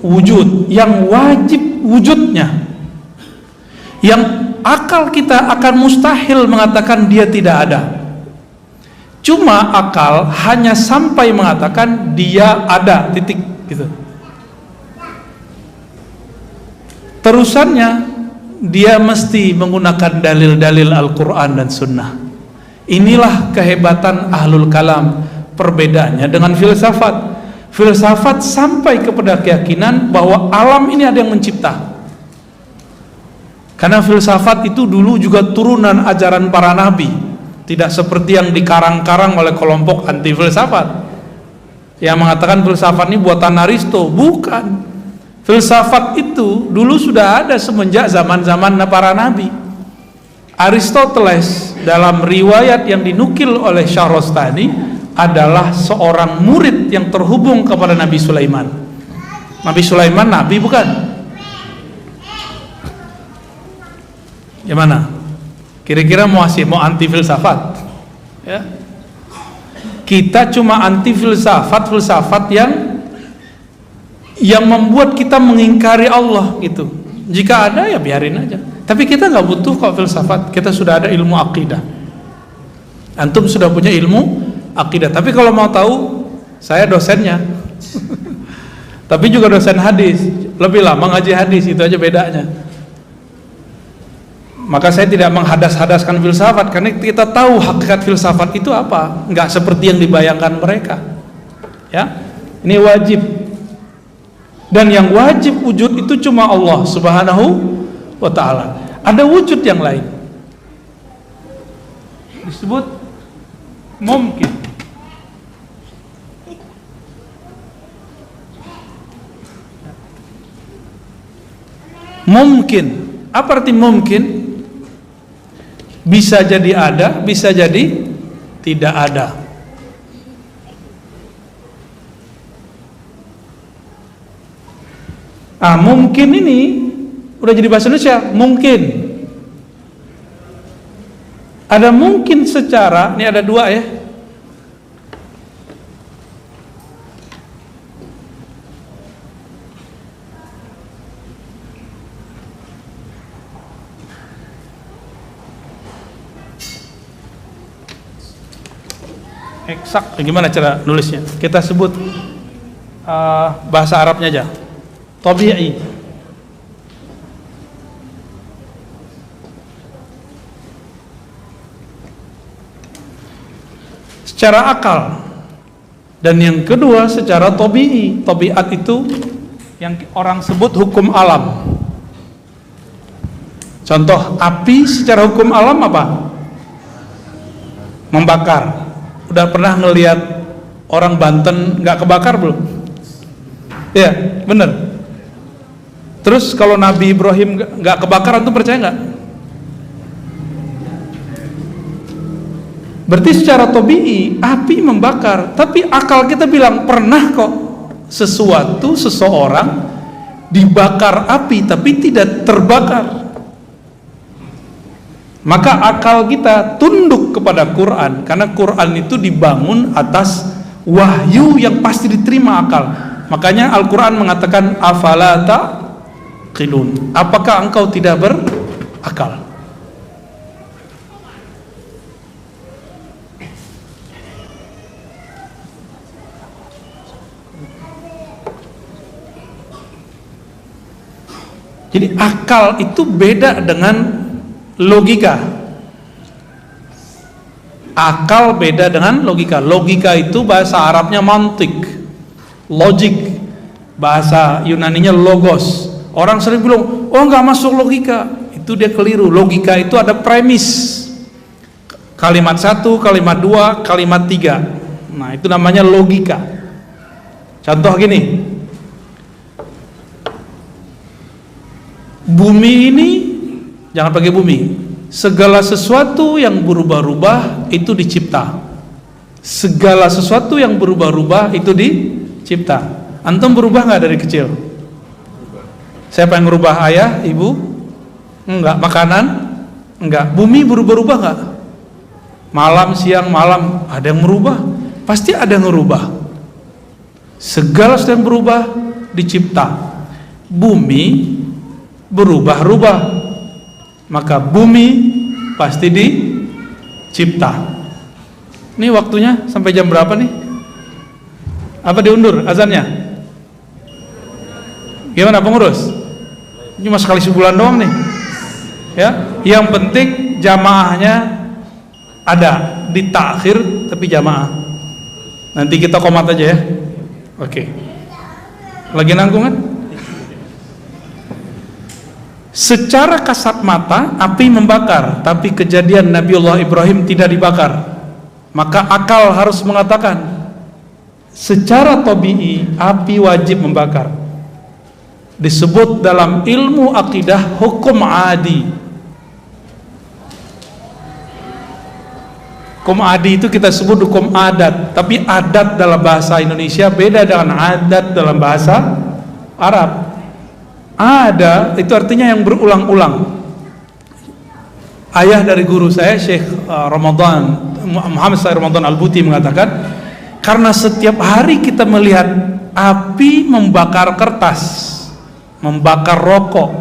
wujud, yang wajib wujudnya, yang akal kita akan mustahil mengatakan dia tidak ada. Cuma akal hanya sampai mengatakan dia ada, titik gitu. Terusannya dia mesti menggunakan dalil-dalil Al-Quran dan Sunnah. Inilah kehebatan ahlul kalam. Perbedaannya dengan filsafat. Filsafat sampai kepada keyakinan bahwa alam ini ada yang mencipta. Karena filsafat itu dulu juga turunan ajaran para nabi. Tidak seperti yang dikarang-karang oleh kelompok anti filsafat yang mengatakan filsafat ini buatan Aristo. Bukan. Filsafat itu dulu sudah ada semenjak zaman-zaman para nabi. Aristoteles dalam riwayat yang dinukil oleh Syahrastani adalah seorang murid yang terhubung kepada Nabi Sulaiman. Nabi Sulaiman nabi bukan? Gimana? Kira-kira mau anti filsafat? Ya. Kita cuma anti filsafat yang membuat kita mengingkari Allah gitu. Jika ada ya biarin aja. Tapi kita nggak butuh kok filsafat. Kita sudah ada ilmu akidah. Antum sudah punya ilmu akidah. Tapi kalau mau tahu, saya dosennya. Tapi juga dosen hadis, lebih lama ngaji hadis, itu aja bedanya. Maka saya tidak menghadas-hadaskan filsafat, karena kita tahu hakikat filsafat itu apa, nggak seperti yang dibayangkan mereka. Ya, ini wajib. Dan yang wajib wujud itu cuma Allah Subhanahu wa ta'ala. Ada wujud yang lain, disebut mungkin. Mungkin, apa arti mungkin? Bisa jadi ada, bisa jadi tidak ada. Mungkin ini udah jadi bahasa Indonesia, mungkin. Ada mungkin secara, ini ada dua ya. Eksak, gimana cara nulisnya? Kita sebut bahasa Arabnya aja. Tabi'i. Secara akal. Dan yang kedua secara tabi'i. Tabiat itu yang orang sebut hukum alam. Contoh api secara hukum alam apa? Membakar. Udah pernah ngelihat orang Banten nggak kebakar belum? Ya, bener. Terus kalau Nabi Ibrahim nggak kebakaran tuh percaya nggak? Berarti secara tabi'i api membakar, tapi akal kita bilang pernah kok seseorang dibakar api tapi tidak terbakar. Maka akal kita tunduk kepada Quran, karena Quran itu dibangun atas wahyu yang pasti diterima akal. Makanya Al-Quran mengatakan afala taqilun, apakah engkau tidak berakal? Jadi akal itu beda dengan logika. Akal beda dengan logika. Logika itu bahasa Arabnya mantik, logik. Bahasa Yunaninya logos. Orang sering bilang, oh nggak masuk logika. Itu dia keliru. Logika itu ada premis. Kalimat satu, kalimat dua, kalimat tiga. Nah itu namanya logika. Contoh gini, bumi ini, jangan pakai bumi, segala sesuatu yang berubah-ubah itu dicipta. Segala sesuatu yang berubah-ubah itu dicipta. Antum berubah nggak dari kecil? Siapa yang merubah? Ayah, ibu? Enggak. Makanan? Enggak. Bumi berubah-ubah nggak? Malam, siang, malam, ada yang merubah? Pasti ada yang merubah. Segala sesuatu yang berubah dicipta. Bumi berubah-ubah, maka bumi pasti dicipta. Ini waktunya sampai jam berapa nih? Apa diundur azannya? Gimana pengurus? Cuma sekali sebulan doang nih. Ya, yang penting jamaahnya ada, ditakhir tapi jamaah. Nanti kita komat aja ya. Oke. Lagi nanggung kan? Secara kasat mata api membakar, tapi kejadian Nabiullah Ibrahim tidak dibakar. Maka akal harus mengatakan secara tabi'i api wajib membakar. Disebut dalam ilmu akidah hukum adi. Hukum adi itu kita sebut hukum adat, tapi adat dalam bahasa Indonesia beda dengan adat dalam bahasa Arab. Ada itu artinya yang berulang-ulang. Ayah dari guru saya Syekh Muhammad Said Ramadan Al-Buti mengatakan, karena setiap hari kita melihat api membakar kertas, membakar rokok,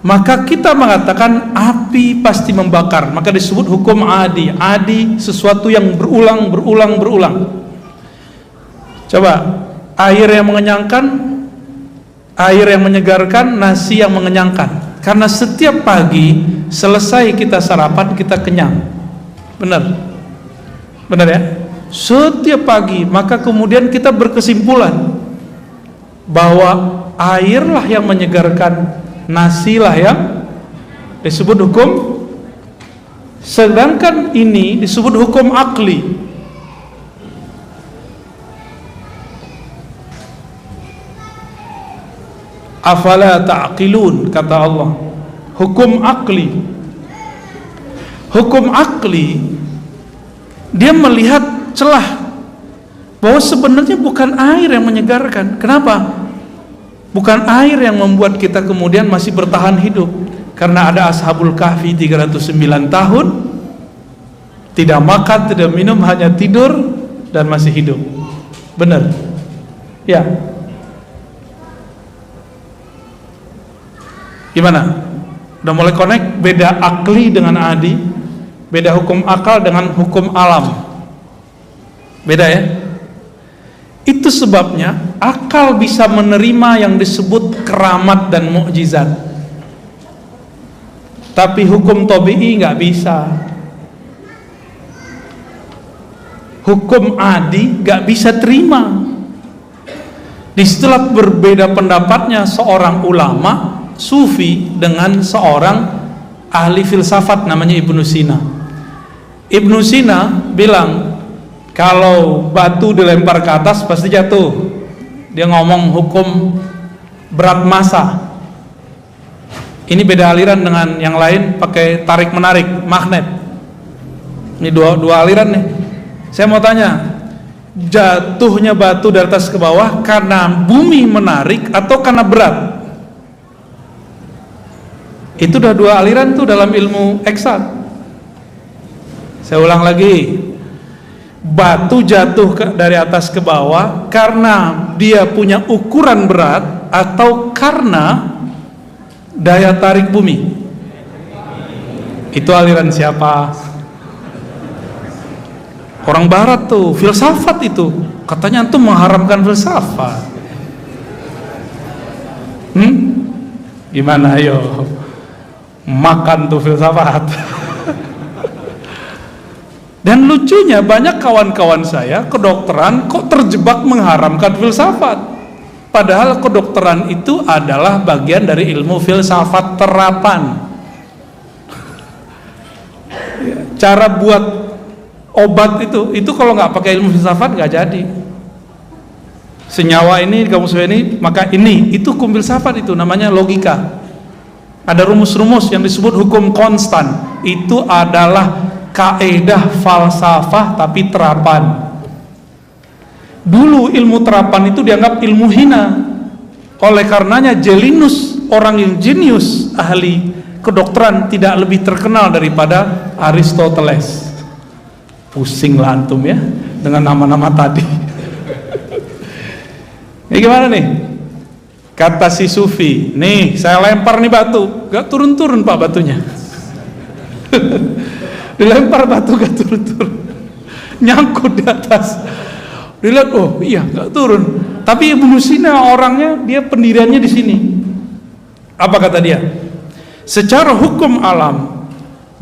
maka kita mengatakan api pasti membakar, maka disebut hukum adi. Adi sesuatu yang berulang. Coba, air yang mengenyangkan, air yang menyegarkan, nasi yang mengenyangkan. Karena setiap pagi selesai kita sarapan, kita kenyang. Benar ya? Setiap pagi, maka kemudian kita berkesimpulan bahwa airlah yang menyegarkan, nasilah yang disebut hukum. Sedangkan ini disebut hukum akli. Afala ta'qilun, kata Allah. Hukum akli. Hukum akli, dia melihat celah bahwa sebenarnya bukan air yang menyegarkan. Kenapa? Bukan air yang membuat kita kemudian masih bertahan hidup. Karena ada Ashabul Kahfi 309 tahun tidak makan, tidak minum, hanya tidur dan masih hidup. Benar? Ya. Gimana? Udah mulai connect? Beda akli dengan adi, beda hukum akal dengan hukum alam. Beda ya? Itu sebabnya akal bisa menerima yang disebut keramat dan mukjizat, tapi hukum tabi'i nggak bisa. Hukum adi nggak bisa terima. Disitulah berbeda pendapatnya seorang ulama sufi dengan seorang ahli filsafat namanya Ibnu Sina. Ibnu Sina bilang kalau batu dilempar ke atas pasti jatuh. Dia ngomong hukum berat massa. Ini beda aliran dengan yang lain, pakai tarik menarik, magnet. Ini dua aliran nih. Saya mau tanya, jatuhnya batu dari atas ke bawah karena bumi menarik atau karena berat? Itu udah dua aliran tuh dalam ilmu eksak. Saya ulang lagi, batu jatuh dari atas ke bawah karena dia punya ukuran berat atau karena daya tarik bumi? Itu aliran siapa? Orang barat tuh, filsafat itu. Katanya antum mengharamkan filsafat. Gimana ayo? Makan tuh filsafat. Dan lucunya banyak kawan-kawan saya kedokteran kok terjebak mengharamkan filsafat, padahal kedokteran itu adalah bagian dari ilmu filsafat terapan. Cara buat obat itu kalau nggak pakai ilmu filsafat nggak jadi. Senyawa ini kamu sudah ini, maka ini itu hukum filsafat, itu namanya logika. Ada rumus-rumus yang disebut hukum konstan. Itu adalah kaedah falsafah tapi terapan. Dulu ilmu terapan itu dianggap ilmu hina. Oleh karenanya Jelinus, orang yang jenius ahli kedokteran, tidak lebih terkenal daripada Aristoteles. Pusing lah antum ya dengan nama-nama tadi. Ini gimana nih? Kata si sufi, nih saya lempar nih batu, gak turun-turun pak batunya. Dilempar batu gak turun-turun, nyangkut di atas. Dilihat, oh iya gak turun. Tapi Ibnu Sina orangnya, dia pendiriannya di sini. Apa kata dia? Secara hukum alam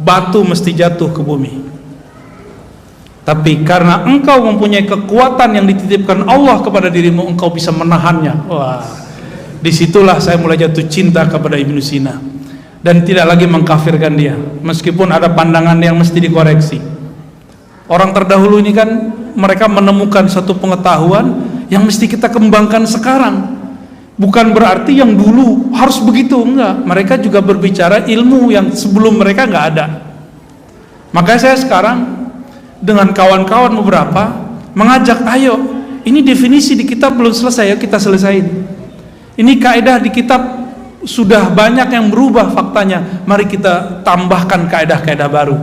batu mesti jatuh ke bumi, tapi karena engkau mempunyai kekuatan yang dititipkan Allah kepada dirimu, engkau bisa menahannya. Wah, disitulah saya mulai jatuh cinta kepada Ibnu Sina dan tidak lagi mengkafirkan dia, meskipun ada pandangan yang mesti dikoreksi. Orang terdahulu ini kan mereka menemukan satu pengetahuan yang mesti kita kembangkan sekarang. Bukan berarti yang dulu harus begitu, enggak. Mereka juga berbicara ilmu yang sebelum mereka enggak ada. Makanya saya sekarang dengan kawan-kawan beberapa mengajak, ayo, ini definisi di kitab belum selesai, ya kita selesain. Ini kaidah di kitab sudah banyak yang berubah faktanya, mari kita tambahkan kaidah-kaidah baru.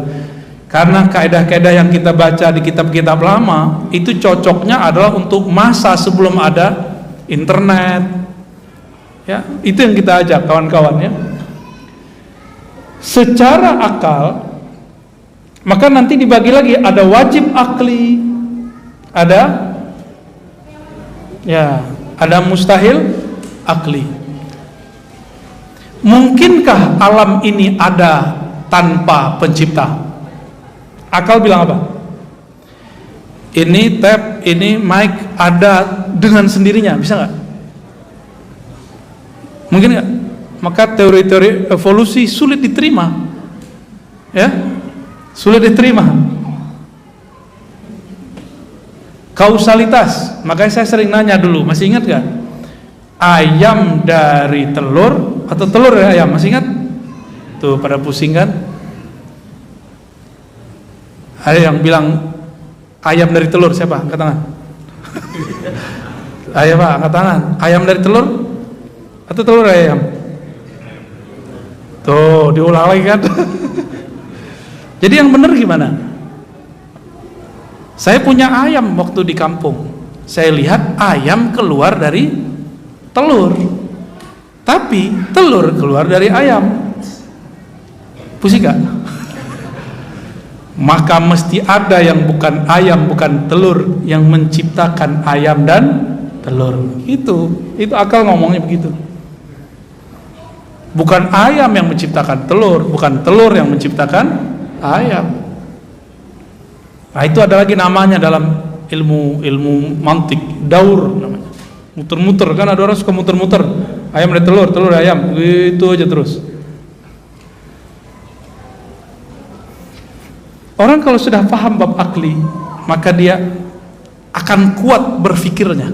Karena kaidah-kaidah yang kita baca di kitab-kitab lama itu cocoknya adalah untuk masa sebelum ada internet. Ya, itu yang kita ajak kawan-kawan ya. secara akal, maka nanti dibagi lagi, ada wajib akli, ada mustahil akli. Mungkinkah alam ini ada tanpa pencipta? Akal bilang apa? Ini tab, ini mic ada dengan sendirinya, bisa nggak? Mungkin nggak? Maka teori-teori evolusi sulit diterima, ya, sulit diterima. Kausalitas, makanya saya sering nanya dulu, masih ingat gak? Ayam dari telur atau telur dari ayam, masih ingat? Tuh pada pusing kan? Ada yang bilang ayam dari telur, siapa? Angkat tangan. Ayo Pak, angkat tangan. Ayam dari telur atau telur dari ayam? Tuh, diulang lagi kan? Jadi yang benar gimana? Saya punya ayam waktu di kampung. Saya lihat ayam keluar dari telur, tapi telur keluar dari ayam. Pusing gak? Maka mesti ada yang bukan ayam, bukan telur, yang menciptakan ayam dan telur. Itu akal ngomongnya begitu. Bukan ayam yang menciptakan telur, bukan telur yang menciptakan ayam. Nah, itu ada lagi namanya dalam ilmu mantik, daur namanya. Muter-muter, kan ada orang suka muter-muter. Ayam dari telur, telur dari ayam, gitu aja terus. Orang kalau sudah paham bab akli, maka dia akan kuat berfikirnya.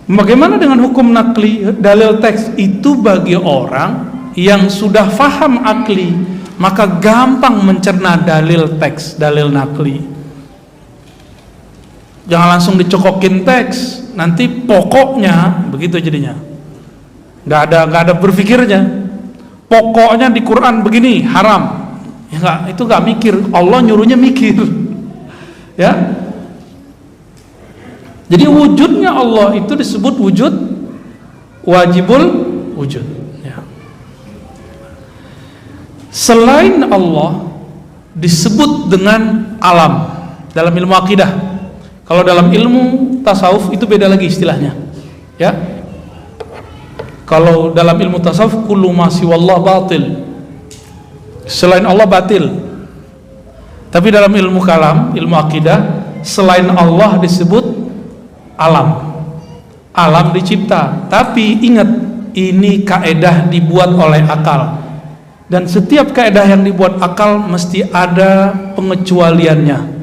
Bagaimana dengan hukum nakli, dalil teks? Itu bagi orang yang sudah paham akli, maka gampang mencerna dalil teks, dalil nakli. Jangan langsung dicokokin teks, nanti pokoknya begitu jadinya. Nggak ada berfikirnya. Pokoknya di Quran begini, haram. Ya itu nggak mikir. Allah nyuruhnya mikir. Ya. Jadi wujudnya Allah itu disebut wujud wajibul wujud. Ya. Selain Allah disebut dengan alam dalam ilmu akidah. Kalau dalam ilmu tasawuf itu beda lagi istilahnya. Ya. Kalau dalam ilmu tasawuf kullu ma siwallah batil. Selain Allah batil. Tapi dalam ilmu kalam, ilmu akidah, selain Allah disebut alam. Alam dicipta. Tapi ingat, ini kaedah dibuat oleh akal. Dan setiap kaedah yang dibuat akal mesti ada pengecualiannya.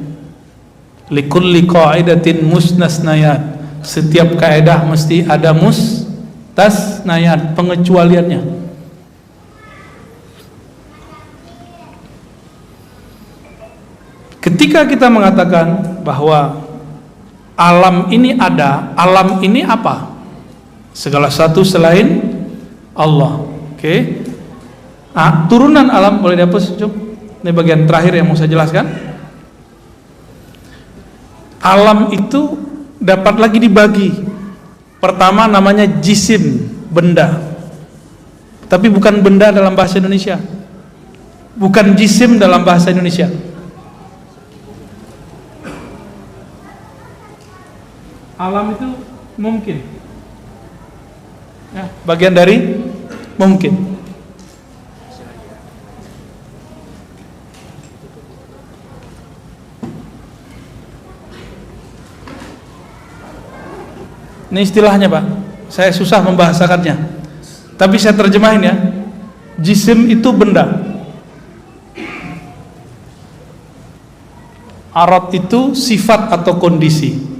Likulli qaidatin musnasnayat. Setiap kaedah mesti ada mustasnayat, pengecualiannya. Ketika kita mengatakan bahwa alam ini ada, alam ini apa? Segala sesuatu selain Allah. Oke. Nah, turunan alam boleh dihapus, Cuk. Ini bagian terakhir yang mau saya jelaskan. Alam itu dapat lagi dibagi. Pertama namanya jisim, benda. Tapi bukan benda dalam bahasa Indonesia. Bukan jisim dalam bahasa Indonesia. Alam itu mungkin, ya, bagian dari mungkin. Ini istilahnya Pak, saya susah membahasakannya, tapi saya terjemahin ya. Jisim itu benda, arad itu sifat atau kondisi.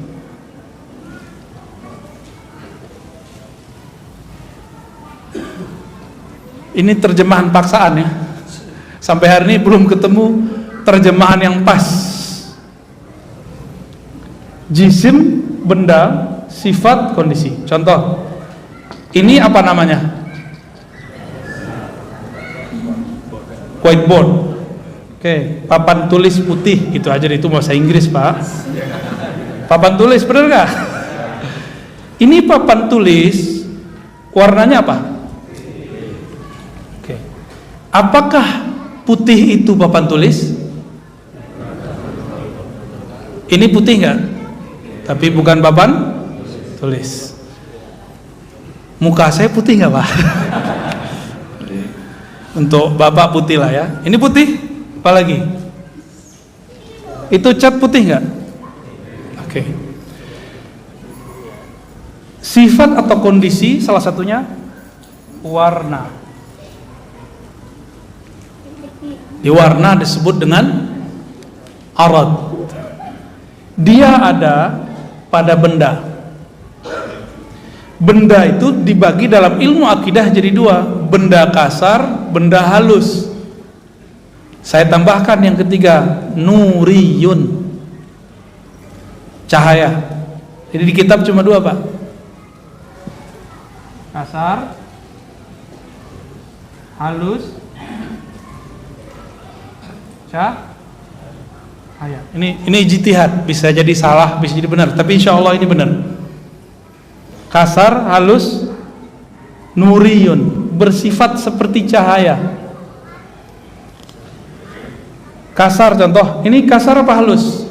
Ini terjemahan paksaan ya. Sampai hari ini belum ketemu terjemahan yang pas. Jisim, benda, sifat, kondisi. Contoh, ini apa namanya? Whiteboard. Oke, papan tulis putih, gitu aja. Itu bahasa Inggris Pak. Papan tulis, bener gak? Ini papan tulis, warnanya apa? Apakah putih itu papan tulis? Ini putih nggak? Tapi bukan papan tulis. Muka saya putih nggak, Pak? Untuk Bapak putih lah ya. Ini putih? Apalagi? Itu cat putih nggak? Oke. Sifat atau kondisi salah satunya warna. Di warna disebut dengan arad. Dia ada pada benda. Benda itu dibagi dalam ilmu akidah jadi dua, benda kasar, benda halus. Saya tambahkan yang ketiga, nuriyun, cahaya. Jadi di kitab cuma dua, Pak. Kasar, halus, cahaya. Ini ijtihad, bisa jadi salah, bisa jadi benar, tapi insya Allah ini benar. Kasar, halus, nuriyun, bersifat seperti cahaya. Kasar contoh, ini kasar apa halus?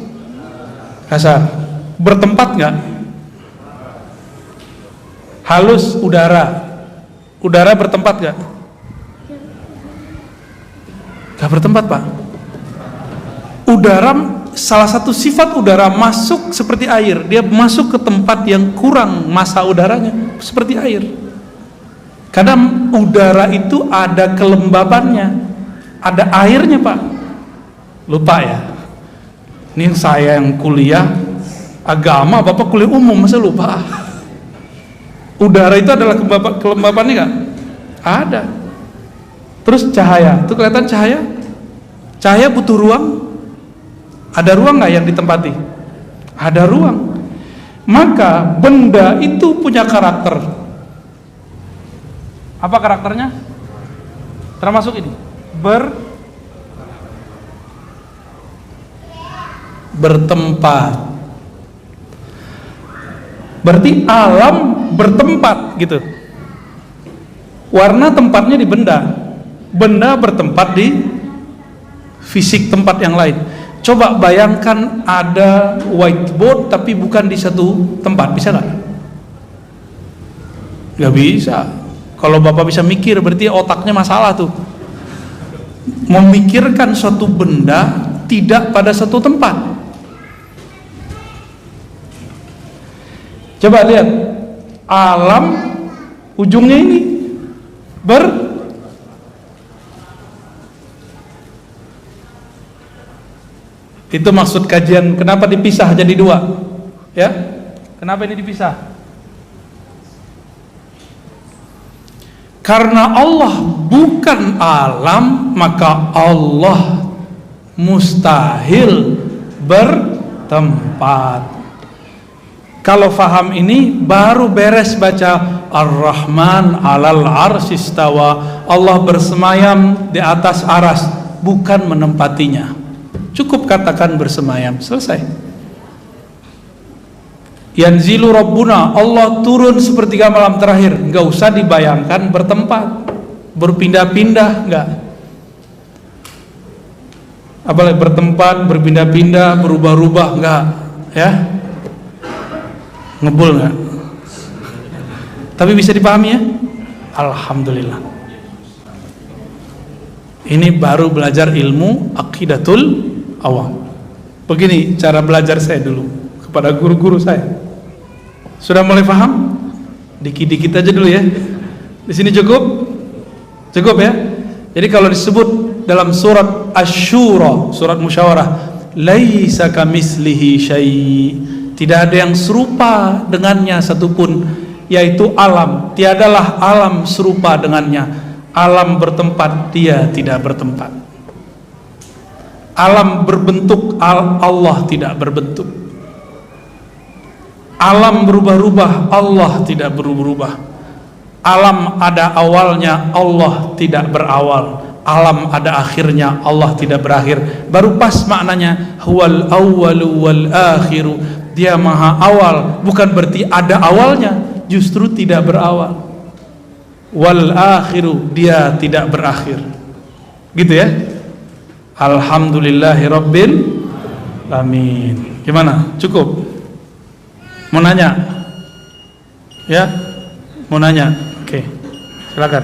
Kasar. Bertempat nggak? Halus, udara. Udara bertempat nggak? Nggak bertempat, Pak. Udara, salah satu sifat udara masuk seperti air. Dia masuk ke tempat yang kurang massa udaranya, seperti air. Kadang udara itu ada kelembabannya, ada airnya, Pak. Lupa ya. Ini saya yang kuliah agama, Bapak kuliah umum, masa lupa? Udara itu adalah kelembabannya nggak? Ada. Terus cahaya, itu kelihatan cahaya? Cahaya butuh ruang. Ada ruang nggak yang ditempati? Ada ruang. Maka benda itu punya karakter. Apa karakternya? Termasuk ini, bertempat. Berarti alam bertempat gitu. Warna tempatnya di benda, benda bertempat di fisik tempat yang lain. Coba bayangkan ada whiteboard tapi bukan di satu tempat, bisa nggak? Nggak bisa. Kalau Bapak bisa mikir, berarti otaknya masalah tuh. Memikirkan suatu benda tidak pada satu tempat. Coba lihat, alam ujungnya ini itu maksud kajian kenapa dipisah jadi dua, ya? Kenapa ini dipisah? Karena Allah bukan alam, maka Allah mustahil bertempat. Kalau faham ini baru beres baca Ar-Rahman 'alal 'arsy istawa. Allah bersemayam di atas aras, bukan menempatinya. Cukup katakan bersemayam, selesai. Yanzilu Rabbuna, Allah turun sepertiga malam terakhir. Enggak usah dibayangkan bertempat, berpindah-pindah, enggak. Apalagi bertempat, berpindah-pindah, berubah-ubah, enggak, ya. Ngebul enggak? Tapi bisa dipahami ya? Alhamdulillah. Ini baru belajar ilmu aqidatul awam. Begini cara belajar saya dulu kepada guru-guru saya. Sudah mulai paham? Dikit-dikit aja dulu ya. Di sini cukup? Cukup ya? Jadi kalau disebut dalam surat Asy-Syura, surat musyawarah, laisa kamislihi syai', tidak ada yang serupa dengannya satupun, yaitu alam. Tiadalah alam serupa dengannya. Alam bertempat, dia tidak bertempat. Alam berbentuk, Allah tidak berbentuk. Alam berubah-ubah, Allah tidak berubah-ubah. Alam ada awalnya, Allah tidak berawal. Alam ada akhirnya, Allah tidak berakhir. Baru pas maknanya, huwal awwalu wal akhiru. Dia maha awal, bukan berarti ada awalnya, justru tidak berawal. Wal akhiru, dia tidak berakhir. gitu ya. Alhamdulillahirabbil alamin. Gimana? Cukup? Mau nanya? Ya? Mau nanya? Oke. Silakan.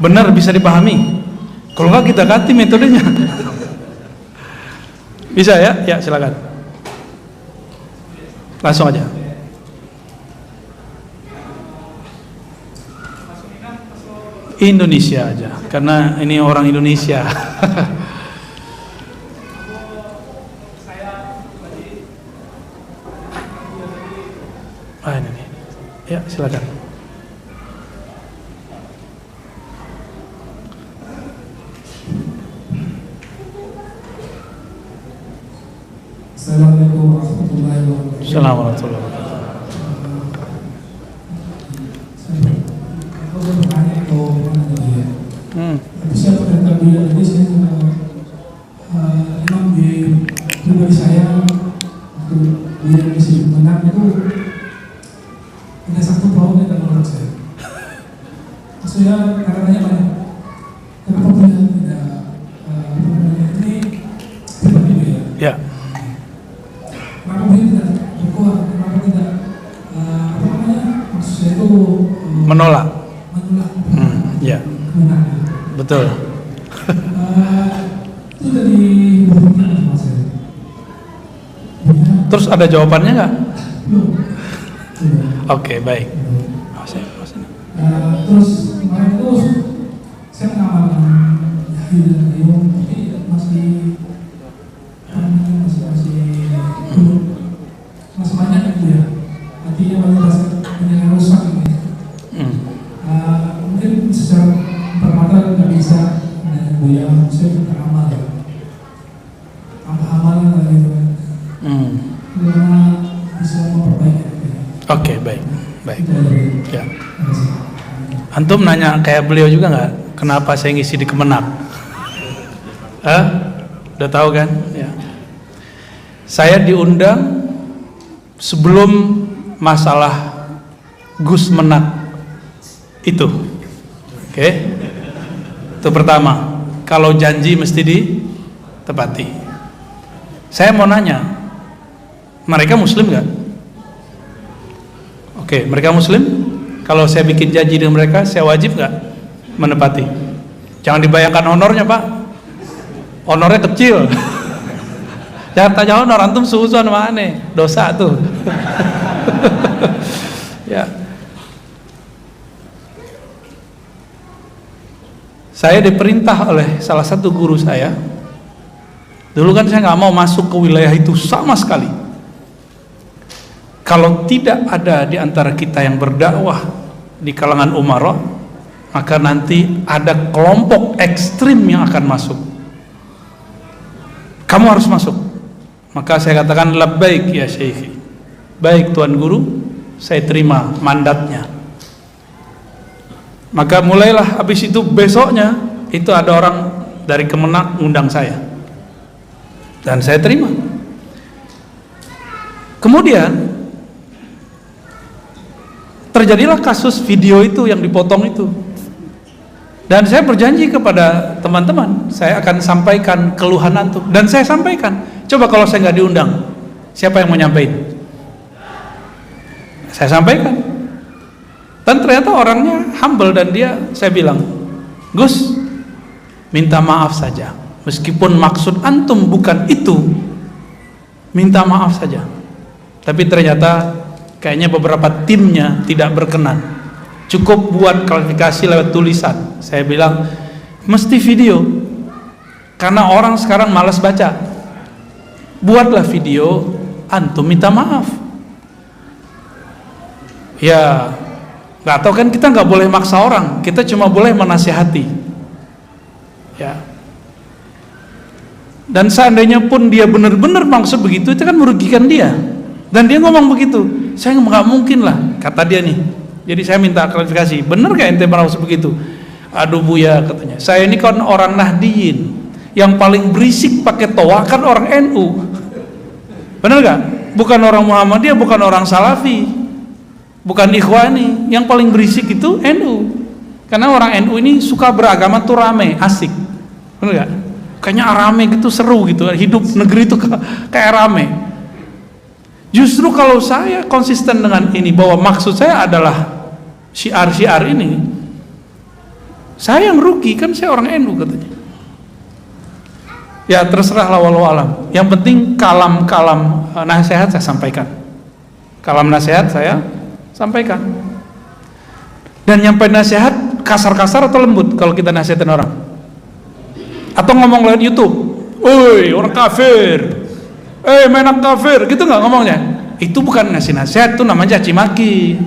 Benar bisa dipahami? Kalau enggak kita ganti metodenya. Bisa ya? Ya, silakan. Langsung aja. Indonesia aja, karena ini orang Indonesia. Ini nih. Ya, silakan. Assalamualaikum warahmatullahi wabarakatuh. Assalamualaikum warahmatullahi wabarakatuh. Aku bertanya atau mana dia? Siapa tentang dia? Jadi saya memang di pribadi saya waktu dia masih menang itu ada satu problem yang menurut saya. Maksudnya katanya banyak. Kenapa dia tidak ini tiba-tiba ya? Ya. Kenapa dia tidak berkuat? Kenapa tidak apa namanya? Maksudnya itu Menolak. Ya. kemenangan. Betul. Itu dari buktinya sama saya. Terus ada jawabannya nggak? Belum. Oke, baik. Terus kemarin itu saya mengamalkan Yahya dan Ayub, tapi masih banyak itu ya. Artinya banyak yang rusak ini. Mungkin secara permata nggak bisa dengan Buya, saya beramal ya. Amalan lagi itu kan. Karena bisa memperbaiki. Oke, baik. Baik. Itu dari. Ya. Antum nanya kayak beliau juga nggak? Kenapa saya ngisi di Kemenang? Udah tahu kan? Ya. Saya diundang sebelum masalah Gus Menak itu. Oke. Itu pertama. Kalau janji mesti ditepati. Saya mau nanya, mereka Muslim nggak? Oke, mereka Muslim? Kalau saya bikin janji dengan mereka, saya wajib nggak menepati? Jangan dibayangkan honornya, Pak. Honornya kecil. Jangan tanya honor, antum suuzon mana? Dosa tuh. Ya. Saya diperintah oleh salah satu guru saya. Dulu kan saya nggak mau masuk ke wilayah itu sama sekali. Kalau tidak ada di antara kita yang berdakwah di kalangan umarah, maka nanti ada kelompok ekstrim yang akan masuk. Kamu harus masuk. Maka saya katakan labbaik ya syekhi. Baik Tuan Guru, saya terima mandatnya. Maka mulailah habis itu besoknya itu ada orang dari Kemenak ngundang saya. Dan saya terima. Kemudian terjadilah kasus video itu yang dipotong itu. Dan saya berjanji kepada teman-teman, saya akan sampaikan keluhan antum. Dan saya sampaikan. Coba kalau saya nggak diundang, siapa yang mau nyampein? Saya sampaikan. Dan ternyata orangnya humble dan saya bilang, Gus, minta maaf saja. Meskipun maksud antum bukan itu, minta maaf saja. Tapi ternyata kayaknya beberapa timnya tidak berkenan. Cukup buat klarifikasi lewat tulisan. Saya bilang mesti video, karena orang sekarang malas baca. Buatlah video, antum minta maaf. Ya, nggak tahu kan, kita nggak boleh maksa orang, kita cuma boleh menasihati. Ya. Dan seandainya pun dia benar-benar maksud begitu, itu kan merugikan dia. Dan dia ngomong begitu, saya nggak mungkin lah, kata dia nih. Jadi saya minta klarifikasi, benar gak ente maksud begitu? Aduh Buya, katanya, saya ini kan orang Nahdiyin, yang paling berisik pakai toa kan orang NU, benar gak? Bukan orang Muhammadiyah, bukan orang Salafi, bukan Ikhwani, yang paling berisik itu NU. Karena orang NU ini suka beragama tuh rame, asik, bener gak? Kayaknya rame gitu, seru gitu, hidup negeri itu kayak rame. Justru kalau saya konsisten dengan ini, bahwa maksud saya adalah syiar-syiar ini, saya yang rugi, kan saya orang NU katanya. Ya terserahlah, walau alam. Yang penting kalam-kalam nasihat saya sampaikan. Kalam nasihat saya sampaikan. Dan nyampe nasihat kasar-kasar atau lembut kalau kita nasihatin orang? Atau ngomong lewat YouTube, "Oi, orang kafir. Menak kafir." Gitu nggak ngomongnya? Itu bukan ngasih nasihat, itu namanya caci maki.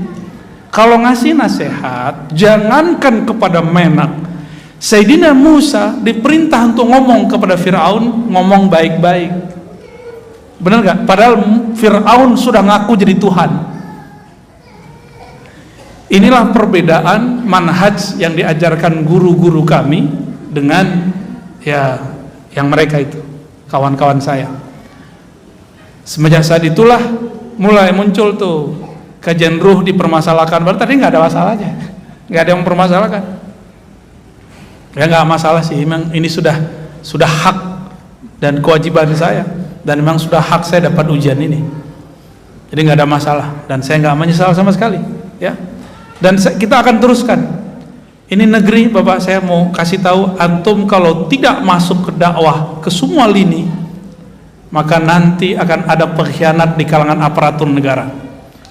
Kalau ngasih nasihat, jangankan kepada menak. Sayyidina Musa diperintah untuk ngomong kepada Fir'aun, ngomong baik-baik. Benar gak? Padahal Fir'aun sudah ngaku jadi Tuhan. Inilah perbedaan manhaj yang diajarkan guru-guru kami dengan ya yang mereka itu, kawan-kawan saya. Semenjak saat itulah mulai muncul tuh kajian ruh dipermasalahkan. Baru tadi nggak ada masalahnya, nggak ada yang mempermasalahkan. Ya nggak masalah sih, memang ini sudah hak dan kewajiban saya, dan memang sudah hak saya dapat ujian ini. Jadi nggak ada masalah, dan saya nggak menyesal sama sekali, ya. Dan kita akan teruskan. Ini negeri, Bapak, saya mau kasih tahu antum, kalau tidak masuk ke dakwah ke semua lini, maka nanti akan ada pengkhianat di kalangan aparatur negara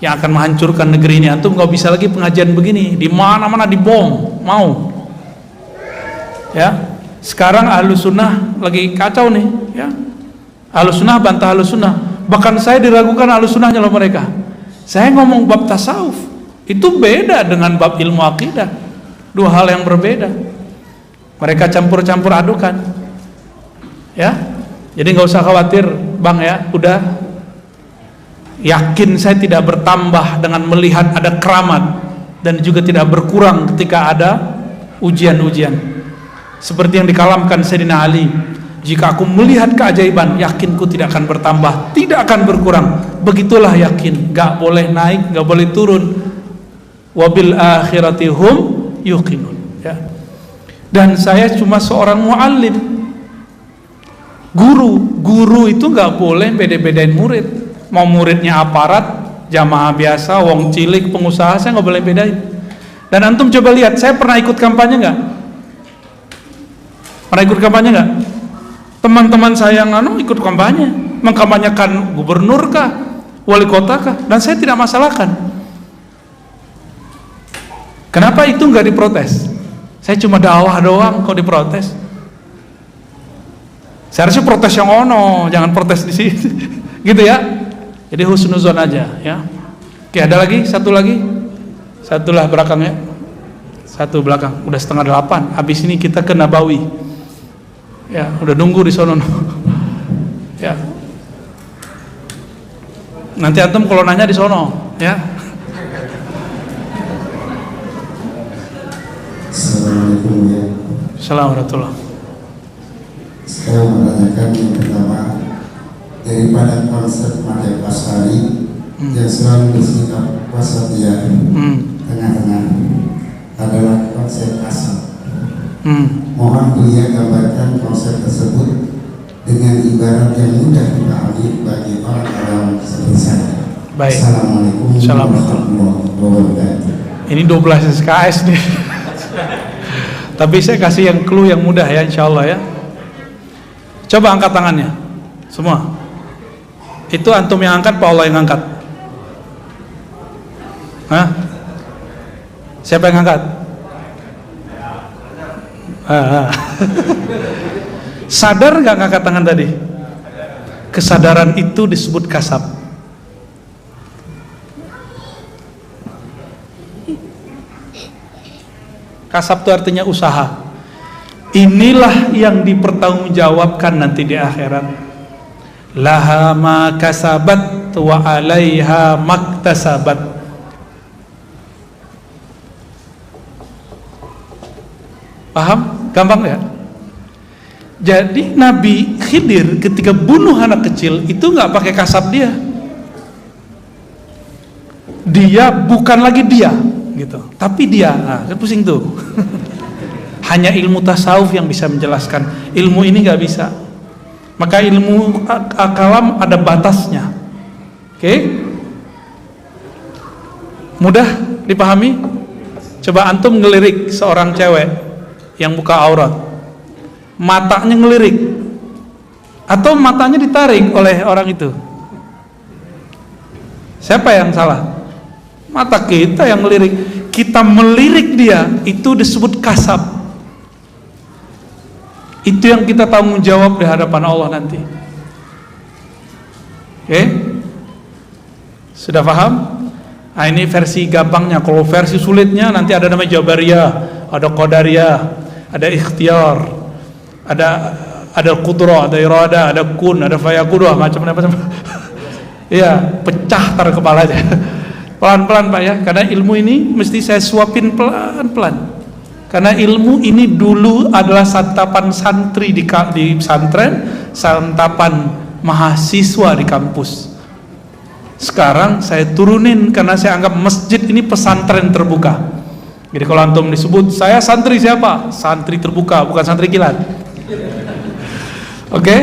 yang akan menghancurkan negeri ini. Antum nggak bisa lagi pengajian begini, di mana-mana dibom, mau. Ya, sekarang Ahlus Sunnah lagi kacau nih, ya. Ahlus Sunnah bantah Ahlus Sunnah, bahkan saya diragukan Ahlus Sunnahnya loh mereka. Saya ngomong bab tasawuf, itu beda dengan bab ilmu akidah, dua hal yang berbeda. Mereka campur-campur adukan, ya. Jadi nggak usah khawatir, Bang, ya. Udah yakin saya tidak bertambah dengan melihat ada keramat, dan juga tidak berkurang ketika ada ujian-ujian. Seperti yang dikalamkan Sayyidina Ali, jika aku melihat keajaiban, yakinku tidak akan bertambah, tidak akan berkurang. Begitulah yakin, gak boleh naik, gak boleh turun. Wabil akhirati hum yuqinun, ya. Dan saya cuma seorang muallim, guru itu gak boleh beda-bedain murid. Mau muridnya aparat, jamaah biasa, wong cilik, pengusaha, saya gak boleh bedain. Dan antum coba lihat, saya pernah ikut kampanye gak? Pernah ikut kampanye nggak? Teman-teman saya yang ikut kampanye, mengkampanyekan gubernur kah, wali kota kah, dan saya tidak masalahkan. Kenapa itu nggak diprotes? Saya cuma dakwah doang, kok diprotes? Saya harusnya protes yang ono, jangan protes di sini, gitu ya. Jadi husnuzon aja, ya. Oke, ada lagi, satu lah belakangnya, satu belakang, udah 7:30. Habis ini kita ke Nabawi. Ya, udah nunggu di sono. Ya. Nanti antum kalau nanya di sono, ya. Assalamualaikum ya. Assalamualaikum warahmatullahi. Saya menanyakan yang pertama, daripada konsep Madhab Asy'ari yang selalu bersikap wasatiyah, tengah-tengah, adalah konsep kasar. Mohon beliau gambarkan konsep tersebut dengan ibarat yang mudah dipahami bagi orang awam seperti saya. Baik. Assalamualaikum warahmatullahi wabarakatuh. Ini 12 SKS nih. Tapi saya kasih yang clue yang mudah ya, insyaallah ya. Coba angkat tangannya semua. Itu antum yang angkat, Pak Allah yang angkat? Hah? Siapa yang angkat? Sadar gak ngangkat tangan tadi? Kesadaran itu disebut kasab. Kasab itu artinya usaha. Inilah yang dipertanggungjawabkan nanti di akhirat. Laha ma kasabat wa 'alaiha maktasabat. Paham? Gampang ya? Jadi Nabi Khidir ketika bunuh anak kecil itu nggak pakai kasab dia. Dia bukan lagi dia, gitu. Tapi dia, saya pusing tuh. Hanya ilmu tasawuf yang bisa menjelaskan. Ilmu ini nggak bisa. Maka ilmu kalam ada batasnya. Oke? Mudah dipahami? Coba antum ngelirik seorang cewek yang buka aurat. Matanya ngelirik atau matanya ditarik oleh orang itu. Siapa yang salah? Mata kita yang melirik. Kita melirik dia, itu disebut kasab. Itu yang kita tanggung jawab di hadapan Allah nanti. Oke? Sudah paham? Nah, ini versi gampangnya. Kalau versi sulitnya nanti ada namanya Jabariyah, ada Qadariyah, ada Ikhtiar, ada Qudrah, ada Irada, ada Kun, ada Fayakun, macam-macam. Iya, pecah tar kepalanya. Pelan-pelan Pak ya, karena ilmu ini mesti saya suapin pelan-pelan. Karena ilmu ini dulu adalah santapan santri di pesantren, santapan mahasiswa di kampus. Sekarang saya turunin karena saya anggap masjid ini pesantren terbuka. Jadi kalau antum disebut saya santri siapa? Santri terbuka, bukan santri kilat. Oke? Okay?